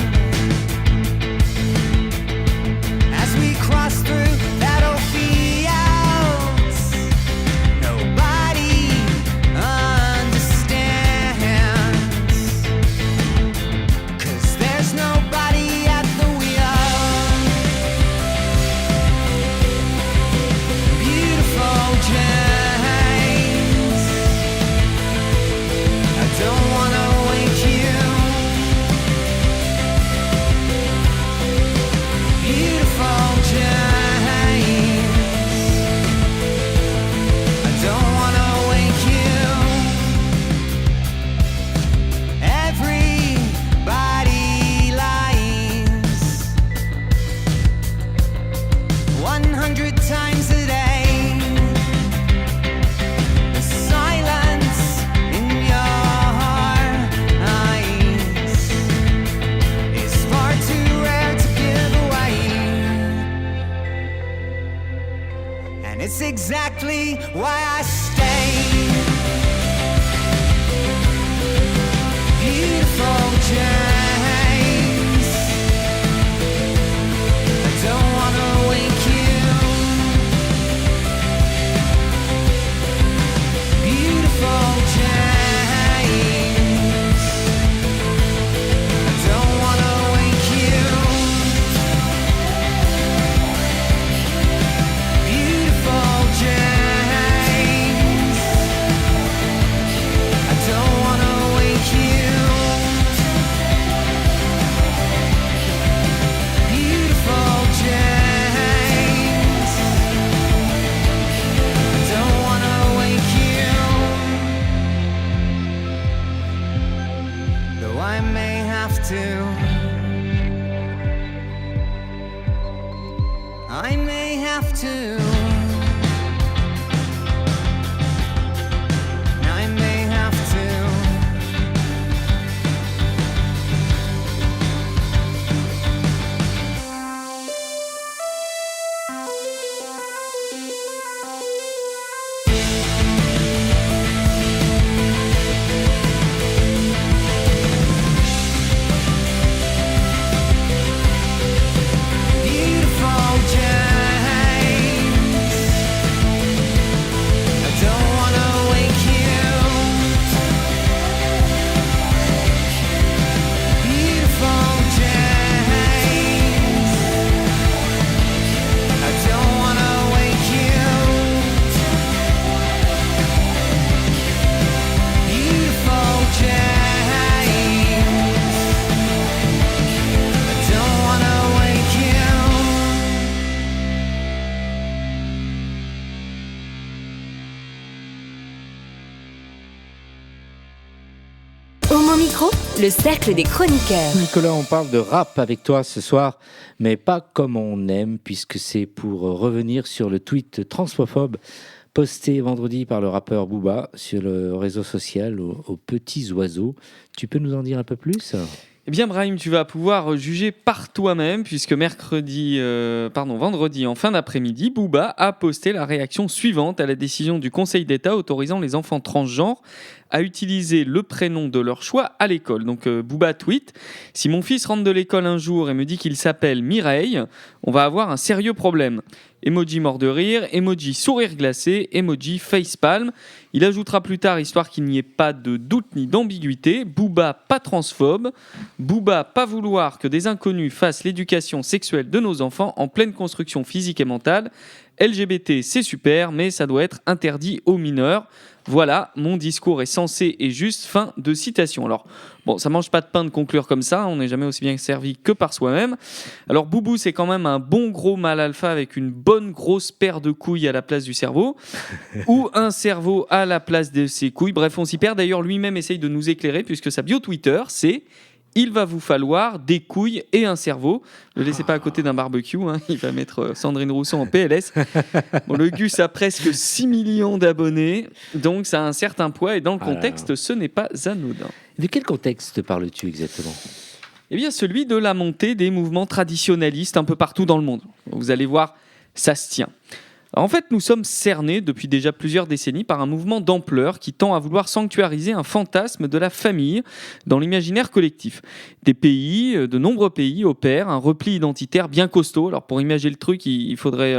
It's exactly why I stay. Beautiful James, I don't wanna wake you. Beautiful James, I don't wanna wake you. Beautiful James, I don't wanna wake you. Beautiful James, I don't wanna wake you. Though I may have to, I may have to, I may have to. Beautiful James, I don't wanna wake you. Beautiful James, I don't wanna wake you. Beautiful James, I don't wanna wake you. Homo Micro, le cercle des chroniqueurs. Nicolas, on parle de rap avec toi ce soir, mais pas comme on aime, puisque c'est pour revenir sur le tweet transphobe posté vendredi par le rappeur Booba sur le réseau social aux petits oiseaux. Tu peux nous en dire un peu plus ? Eh bien, Brahim, tu vas pouvoir juger par toi-même, puisque vendredi, en fin d'après-midi, Booba a posté la réaction suivante à la décision du Conseil d'État autorisant les enfants transgenres à utiliser le prénom de leur choix à l'école. Donc, Booba tweet : « Si mon fils rentre de l'école un jour et me dit qu'il s'appelle Mireille, on va avoir un sérieux problème. » Emoji mort de rire, emoji sourire glacé, emoji facepalm. Il ajoutera plus tard, histoire qu'il n'y ait pas de doute ni d'ambiguïté, Booba pas transphobe, Booba pas vouloir que des inconnus fassent l'éducation sexuelle de nos enfants en pleine construction physique et mentale. LGBT c'est super, mais ça doit être interdit aux mineurs. Voilà, mon discours est sensé et juste. Fin de citation. Alors, bon, ça mange pas de pain de conclure comme ça, on n'est jamais aussi bien servi que par soi-même. Alors, Boubou, c'est quand même un bon gros mâle alpha avec une bonne grosse paire de couilles à la place du cerveau, ou un cerveau à la place de ses couilles. Bref, on s'y perd. D'ailleurs, lui-même essaye de nous éclairer, puisque sa bio Twitter, c'est « Il va vous falloir des couilles et un cerveau ». Ne le laissez pas à côté d'un barbecue, hein. Il va mettre Sandrine Rousseau en PLS. Bon, le Gus a presque 6 millions d'abonnés, donc ça a un certain poids, et dans le contexte, ce n'est pas anodin. De quel contexte parles-tu exactement ? Eh bien, celui de la montée des mouvements traditionnalistes un peu partout dans le monde. Vous allez voir, ça se tient. Alors, en fait, nous sommes cernés depuis déjà plusieurs décennies par un mouvement d'ampleur qui tend à vouloir sanctuariser un fantasme de la famille dans l'imaginaire collectif. De nombreux pays opèrent un repli identitaire bien costaud. Alors, pour imaginer le truc, il faudrait,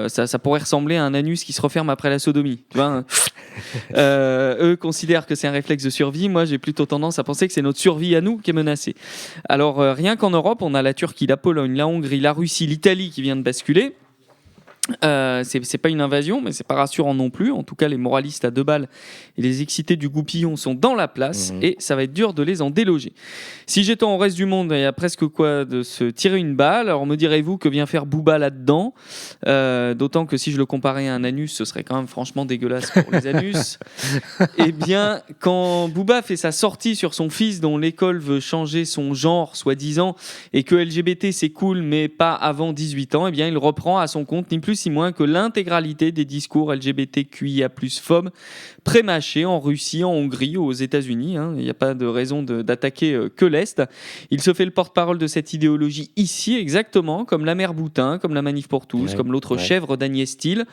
ça pourrait ressembler à un anus qui se referme après la sodomie. Tu vois, eux considèrent que c'est un réflexe de survie. Moi, j'ai plutôt tendance à penser que c'est notre survie à nous qui est menacée. Alors, rien qu'en Europe, on a la Turquie, la Pologne, la Hongrie, la Russie, l'Italie qui vient de basculer. C'est pas une invasion, mais c'est pas rassurant non plus. En tout cas, les moralistes à 2 balles et les excités du goupillon sont dans la place, et ça va être dur de les en déloger. Si j'étais au reste du monde, il y a presque quoi de se tirer une balle. Alors me direz-vous que vient faire Booba là-dedans, d'autant que si je le comparais à un anus, ce serait quand même franchement dégueulasse pour les anus. Eh bien, quand Booba fait sa sortie sur son fils dont l'école veut changer son genre, soi-disant, et que LGBT c'est cool, mais pas avant 18 ans, eh bien il reprend à son compte ni plus si moins que l'intégralité des discours LGBTQIA+ phobes prémâchés en Russie, en Hongrie ou aux États-Unis. Il n'y a pas de raison d'attaquer que l'Est. Il se fait le porte-parole de cette idéologie ici, exactement, comme la mère Boutin, comme la Manif pour tous, comme l'autre chèvre d'Agnès Steel.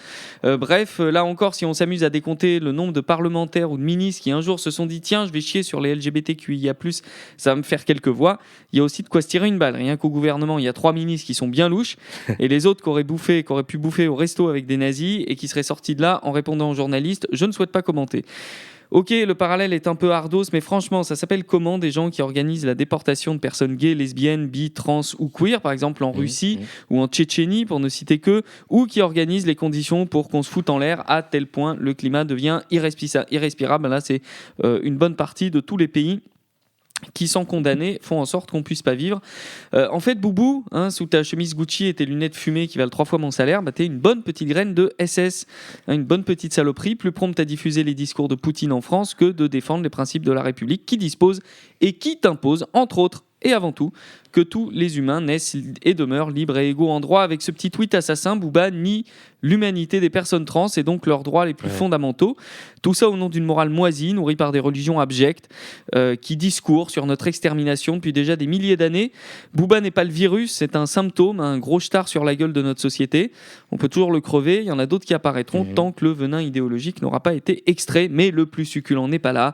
Bref, là encore, si on s'amuse à décompter le nombre de parlementaires ou de ministres qui un jour se sont dit « Tiens, je vais chier sur les LGBTQIA+, ça va me faire quelques voix », il y a aussi de quoi se tirer une balle. Rien qu'au gouvernement, il y a 3 ministres qui sont bien louches et les autres qui auraient pu bouffer au resto avec des nazis et qui seraient sortis de là en répondant aux journalistes. Je ne souhaite pas commenter. Ok, le parallèle est un peu ardos, mais franchement, ça s'appelle comment des gens qui organisent la déportation de personnes gays, lesbiennes, bi, trans ou queer, par exemple en Russie ou en Tchétchénie, pour ne citer que, ou qui organisent les conditions pour qu'on se foute en l'air à tel point le climat devient irrespirable. Là, c'est une bonne partie de tous les pays qui, sans condamner, font en sorte qu'on puisse pas vivre. En fait, Boubou, sous ta chemise Gucci et tes lunettes fumées qui valent 3 fois mon salaire, t'es une bonne petite graine de SS, une bonne petite saloperie, plus prompte à diffuser les discours de Poutine en France que de défendre les principes de la République qui dispose et qui t'impose, entre autres, et avant tout, que tous les humains naissent et demeurent libres et égaux en droit. Avec ce petit tweet assassin, Booba nie l'humanité des personnes trans et donc leurs droits les plus fondamentaux. Tout ça au nom d'une morale moisie, nourrie par des religions abjectes, qui discourent sur notre extermination depuis déjà des milliers d'années. Booba n'est pas le virus, c'est un symptôme, un gros star sur la gueule de notre société. On peut toujours le crever, il y en a d'autres qui apparaîtront tant que le venin idéologique n'aura pas été extrait. Mais le plus succulent n'est pas là.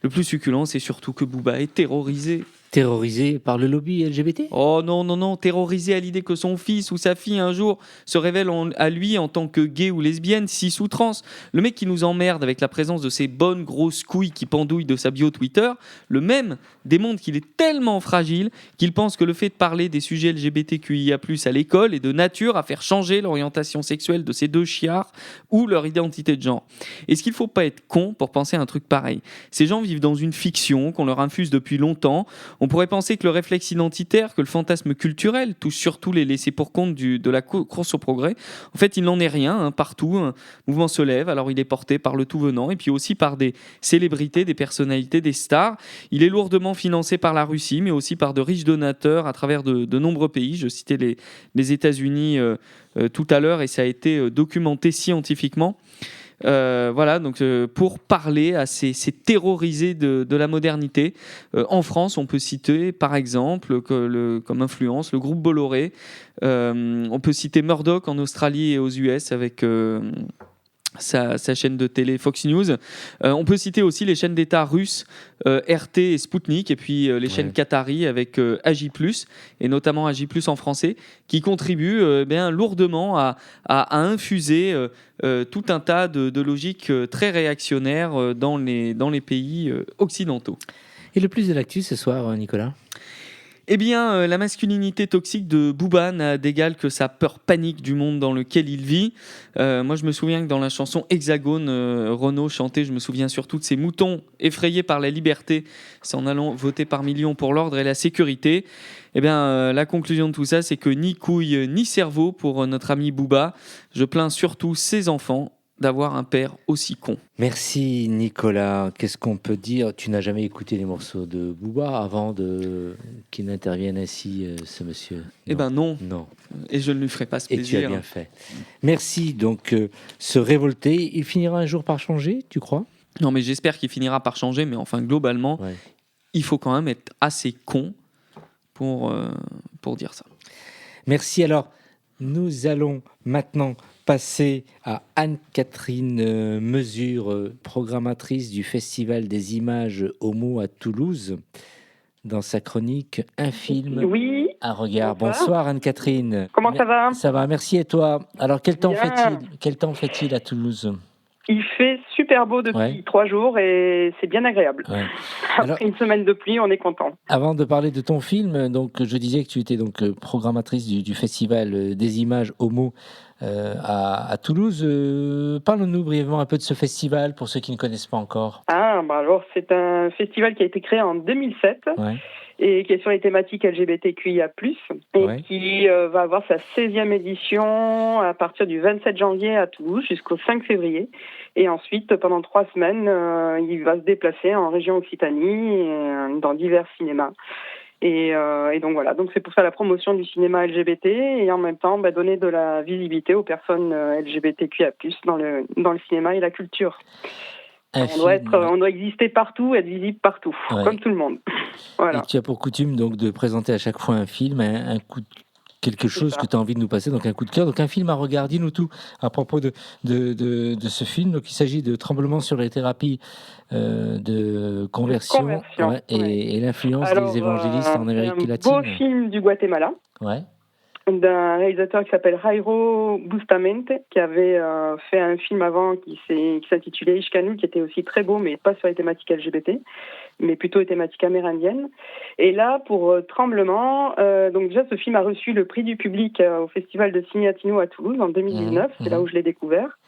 Le plus succulent, c'est surtout que Booba est terrorisé. Terrorisé par le lobby LGBT ? Oh non, terrorisé à l'idée que son fils ou sa fille un jour se révèle à lui en tant que gay ou lesbienne, cis ou trans. Le mec qui nous emmerde avec la présence de ces bonnes grosses couilles qui pendouillent de sa bio Twitter, le même démontre qu'il est tellement fragile qu'il pense que le fait de parler des sujets LGBTQIA+ à l'école est de nature à faire changer l'orientation sexuelle de ces deux chiards ou leur identité de genre. Est-ce qu'il faut pas être con pour penser à un truc pareil ? Ces gens vivent dans une fiction qu'on leur infuse depuis longtemps. On pourrait penser que le réflexe identitaire, que le fantasme culturel touche surtout les laissés pour compte de la course au progrès. En fait, il n'en est rien. Partout, un mouvement se lève. Alors, il est porté par le tout venant et puis aussi par des célébrités, des personnalités, des stars. Il est lourdement financé par la Russie, mais aussi par de riches donateurs à travers de nombreux pays. Je citais les États-Unis tout à l'heure et ça a été documenté scientifiquement. Voilà, donc pour parler à ces terrorisés de la modernité. En France, on peut citer par exemple comme influence le groupe Bolloré. On peut citer Murdoch en Australie et aux US avec sa chaîne de télé Fox News. On peut citer aussi les chaînes d'État russes RT et Sputnik, et puis les chaînes qataris avec AJ+, et notamment AJ+, en français, qui contribuent lourdement à infuser tout un tas de logiques très réactionnaires dans les pays occidentaux. Et le plus de l'actu ce soir, Nicolas ? Eh bien, la masculinité toxique de Booba n'a d'égal que sa peur panique du monde dans lequel il vit. Moi, je me souviens que dans la chanson Hexagone, Renaud chantait, je me souviens surtout de ces moutons effrayés par la liberté, s'en allant voter par millions pour l'ordre et la sécurité. Eh bien, la conclusion de tout ça, c'est que ni couille ni cerveau pour notre ami Booba. Je plains surtout ses enfants d'avoir un père aussi con. Merci Nicolas. Qu'est-ce qu'on peut dire ? Tu n'as jamais écouté les morceaux de Booba avant qu'il n'intervienne ainsi, ce monsieur ? Eh ben non. Non. Et je ne lui ferai pas ce plaisir. Et tu as bien fait. Merci. Donc, se révolter, il finira un jour par changer, tu crois ? Non, mais j'espère qu'il finira par changer. Mais enfin, globalement, il faut quand même être assez con pour dire ça. Merci. Alors, nous allons maintenant passer à Anne-Catherine Mesure, programmatrice du Festival des images homo à Toulouse, dans sa chronique Un film, un regard. Bonsoir Anne-Catherine. Comment ça va ? Ça va, merci, et toi ? Alors quel temps fait-il à Toulouse ? Il fait super beau depuis 3 jours et c'est bien agréable. Ouais. Après une semaine de pluie, on est content. Avant de parler de ton film, donc je disais que tu étais donc programmatrice du Festival des images homo à Toulouse. Parle-nous brièvement un peu de ce festival pour ceux qui ne connaissent pas encore. Alors c'est un festival qui a été créé en 2007. Et qui est sur les thématiques LGBTQIA+, et qui va avoir sa 16e édition à partir du 27 janvier à Toulouse jusqu'au 5 février. Et ensuite, pendant 3 semaines, il va se déplacer en région Occitanie, dans divers cinémas. Et donc voilà, donc c'est pour ça la promotion du cinéma LGBT et en même temps donner de la visibilité aux personnes LGBTQIA+, dans le cinéma et la culture. On doit exister partout, être visible partout, comme tout le monde. Voilà. Et tu as pour coutume donc de présenter à chaque fois un film, un coup de quelque chose que tu as envie de nous passer, donc un coup de cœur, donc un film à regarder, dis-nous tout à propos de ce film. Donc il s'agit de Tremblement sur les thérapies de conversion, et l'influence des évangélistes en Amérique latine. C'est un beau film du Guatemala. Ouais. D'un réalisateur qui s'appelle Jairo Bustamante, qui avait fait un film avant qui s'intitulait Ishkanu, qui était aussi très beau, mais pas sur les thématiques LGBT, mais plutôt les thématiques amérindiennes. Et là, pour Tremblement, donc déjà ce film a reçu le prix du public au Festival de Cinéatino à Toulouse en 2019, c'est là où je l'ai découvert.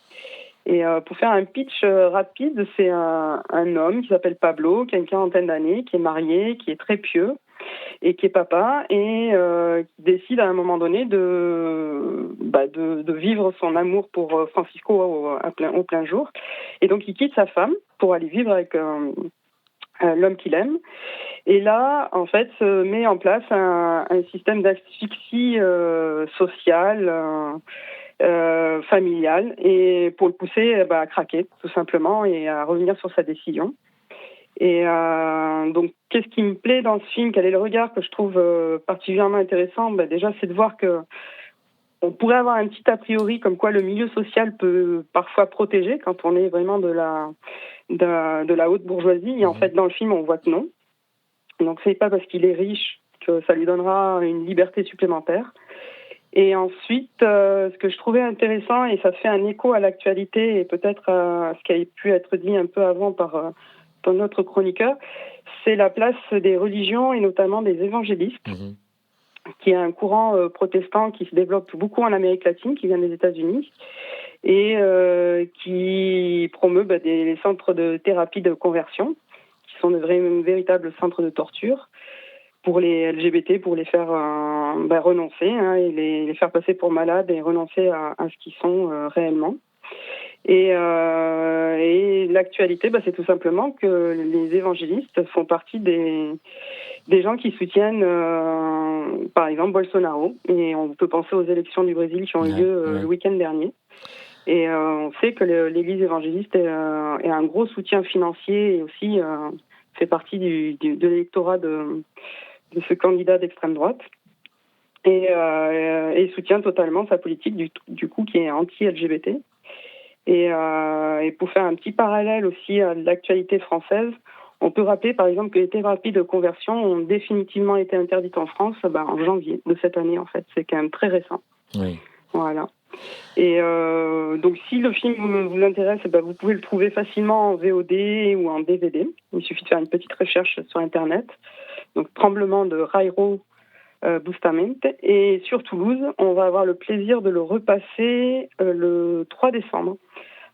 Et pour faire un pitch rapide, c'est un homme qui s'appelle Pablo, qui a une quarantaine d'années, qui est marié, qui est très pieux, et qui est papa, et qui décide à un moment donné de vivre son amour pour Francisco au plein jour. Et donc il quitte sa femme pour aller vivre avec l'homme qu'il aime. Et là, en fait, se met en place un système d'asphyxie sociale, familiale, et pour le pousser à craquer, tout simplement, et à revenir sur sa décision. Et donc, qu'est-ce qui me plaît dans ce film? Quel est le regard que je trouve particulièrement intéressant? Déjà, c'est de voir que on pourrait avoir un petit a priori comme quoi le milieu social peut parfois protéger quand on est vraiment de la haute bourgeoisie. Et en fait, dans le film, on voit que non. Donc, c'est pas parce qu'il est riche que ça lui donnera une liberté supplémentaire. Et ensuite, ce que je trouvais intéressant, et ça fait un écho à l'actualité et peut-être à ce qui a pu être dit un peu avant par notre chroniqueur, c'est la place des religions et notamment des évangélistes, qui est un courant protestant qui se développe beaucoup en Amérique latine, qui vient des États-Unis, et qui promeut des centres de thérapie de conversion, qui sont de véritables centres de torture pour les LGBT, pour les faire renoncer, et les faire passer pour malades et renoncer à ce qu'ils sont réellement. Et l'actualité, c'est tout simplement que les évangélistes font partie des gens qui soutiennent, par exemple, Bolsonaro. Et on peut penser aux élections du Brésil qui ont eu lieu le week-end dernier. Et on sait que l'Église évangéliste est un gros soutien financier et aussi fait partie de l'électorat de ce candidat d'extrême droite. Et soutient totalement sa politique, du coup, qui est anti-LGBT. Et pour faire un petit parallèle aussi à l'actualité française, on peut rappeler par exemple que les thérapies de conversion ont définitivement été interdites en France en janvier de cette année, en fait. C'est quand même très récent. Oui. Voilà. Et donc si le film vous intéresse, vous pouvez le trouver facilement en VOD ou en DVD. Il suffit de faire une petite recherche sur Internet. Donc Tremblement de Jairo Bustamante. Et sur Toulouse, on va avoir le plaisir de le repasser le 3 décembre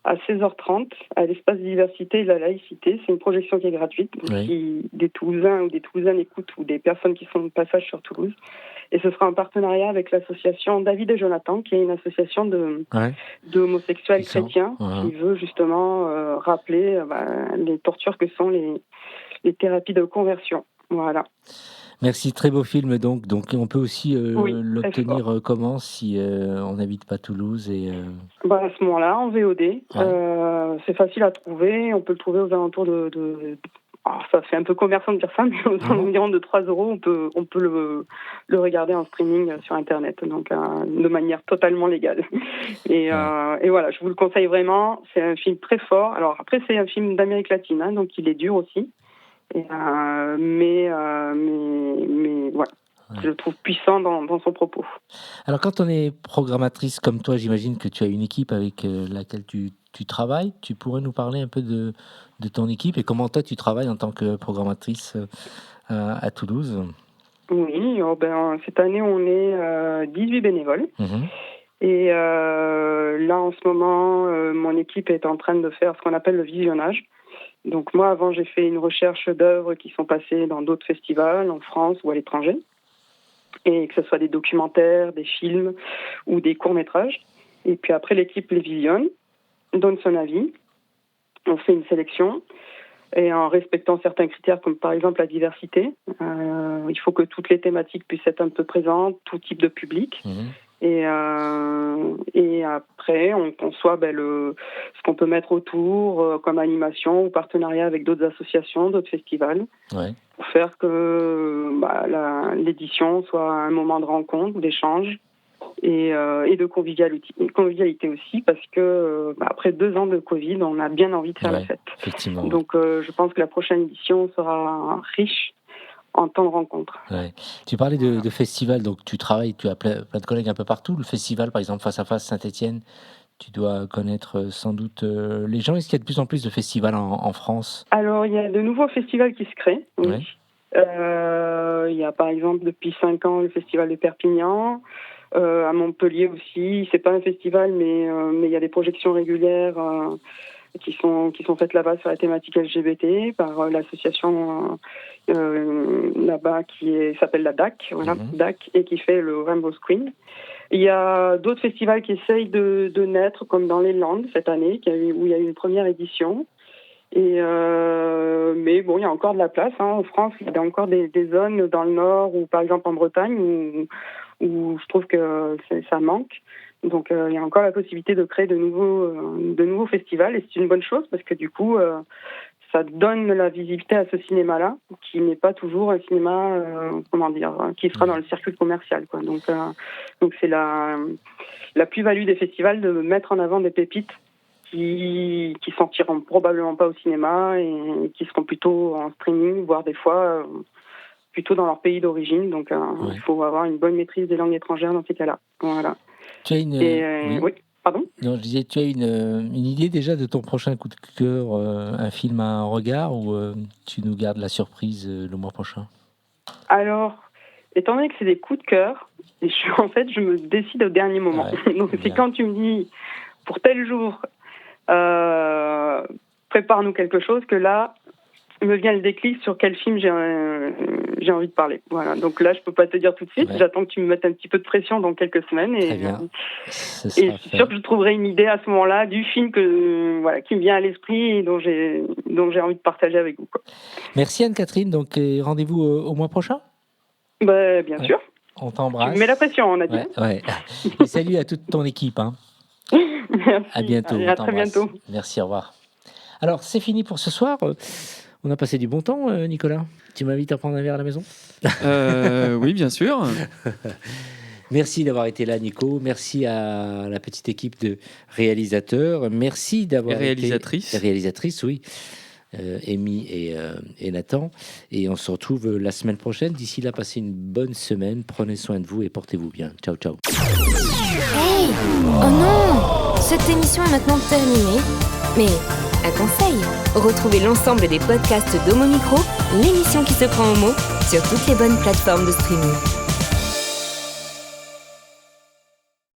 à 16h30 à l'espace diversité et de la laïcité. C'est une projection qui est gratuite. Donc si des Toulousains ou des Toulousaines écoutent ou des personnes qui sont de passage sur Toulouse. Et ce sera en partenariat avec l'association David et Jonathan, qui est une association d'homosexuels chrétiens qui veut justement rappeler les tortures que sont les thérapies de conversion. Voilà. Merci, très beau film donc on peut aussi l'obtenir comment si on n'habite pas Toulouse à ce moment-là en VOD, c'est facile à trouver, on peut le trouver aux alentours de ça fait un peu commerçant de dire ça, mais aux environs de 3 €, on peut le regarder en streaming sur Internet, donc de manière totalement légale. Et voilà, je vous le conseille vraiment, c'est un film très fort. Alors après, c'est un film d'Amérique latine, donc il est dur aussi. Mais voilà, je le trouve puissant dans son propos. Alors quand on est programmatrice comme toi, j'imagine que tu as une équipe avec laquelle tu travailles. Tu pourrais nous parler un peu de ton équipe et comment toi tu travailles en tant que programmatrice à Toulouse? Oui, cette année on est 18 bénévoles. Et là en ce moment, mon équipe est en train de faire ce qu'on appelle le visionnage. Donc moi, avant, j'ai fait une recherche d'œuvres qui sont passées dans d'autres festivals, en France ou à l'étranger, et que ce soit des documentaires, des films ou des courts-métrages. Et puis après, l'équipe les visionne, donne son avis, on fait une sélection. et en respectant certains critères comme par exemple la diversité. Il faut que toutes les thématiques puissent être un peu présentes, tout type de public. Et après, on conçoit ce qu'on peut mettre autour comme animation ou partenariat avec d'autres associations, d'autres festivals, pour faire que l'édition soit un moment de rencontre, d'échange et de convivialité aussi, parce que après 2 ans de Covid, on a bien envie de faire la fête. Effectivement. Donc je pense que la prochaine édition sera riche en temps de rencontre. Ouais. Tu parlais de festival, donc tu as plein de collègues un peu partout. Le festival, par exemple, Face à Face Saint-Étienne, tu dois connaître sans doute les gens. Est-ce qu'il y a de plus en plus de festivals en France ? Alors, il y a de nouveaux festivals qui se créent, oui. Il y a par exemple depuis 5 ans le festival de Perpignan. À Montpellier aussi, c'est pas un festival, mais il y a des projections régulières qui sont faites là-bas sur la thématique LGBT par l'association là-bas qui s'appelle la DAC, DAC, et qui fait le Rainbow Screen. Il y a d'autres festivals qui essayent de naître, comme dans les Landes cette année, où il y a eu une première édition. Mais bon, il y a encore de la place. En France, il y a encore des zones dans le Nord, ou par exemple en Bretagne, où je trouve que ça manque. Donc il y a encore la possibilité de créer de nouveaux festivals, et c'est une bonne chose parce que du coup ça donne la visibilité à ce cinéma-là, qui n'est pas toujours un cinéma qui sera dans le circuit commercial, quoi. Donc c'est la plus-value des festivals de mettre en avant des pépites qui sortiront probablement pas au cinéma et qui seront plutôt en streaming, voire des fois plutôt dans leur pays d'origine. Donc il faut avoir une bonne maîtrise des langues étrangères dans ces cas-là. Voilà. Tu as une... oui, pardon ? Non, je disais, tu as une idée déjà de ton prochain coup de cœur, un film à un regard, ou tu nous gardes la surprise le mois prochain ? Alors, étant donné que c'est des coups de cœur, je me décide au dernier moment. Donc c'est quand tu me dis, pour tel jour, prépare-nous quelque chose, que là, me vient le déclic sur quel film j'ai envie de parler. Voilà. Donc là, je peux pas te dire tout de suite. J'attends que tu me mettes un petit peu de pression dans quelques semaines. Et je suis sûre que je trouverai une idée à ce moment-là du film qui me vient à l'esprit et dont j'ai envie de partager avec vous, quoi. Merci Anne-Catherine. Donc rendez-vous au mois prochain. Bien sûr. On t'embrasse. Tu mets la pression, on a dit. Et salut à toute ton équipe. Merci. À bientôt. Allez, à très bientôt. Merci, au revoir. Alors, c'est fini pour ce soir. On a passé du bon temps, Nicolas. Tu m'invites à prendre un verre à la maison ? Oui, bien sûr. Merci d'avoir été là, Nico. Merci à la petite équipe de réalisateurs. Merci d'avoir réalisatrices. Réalisatrices, oui. Amy et Nathan. Et on se retrouve la semaine prochaine. D'ici là, passez une bonne semaine. Prenez soin de vous et portez-vous bien. Ciao, ciao. Hey ! Oh non ! Cette émission est maintenant terminée. Mais un conseil, retrouvez l'ensemble des podcasts d'Homo Micro, l'émission qui se prend au mot, sur toutes les bonnes plateformes de streaming.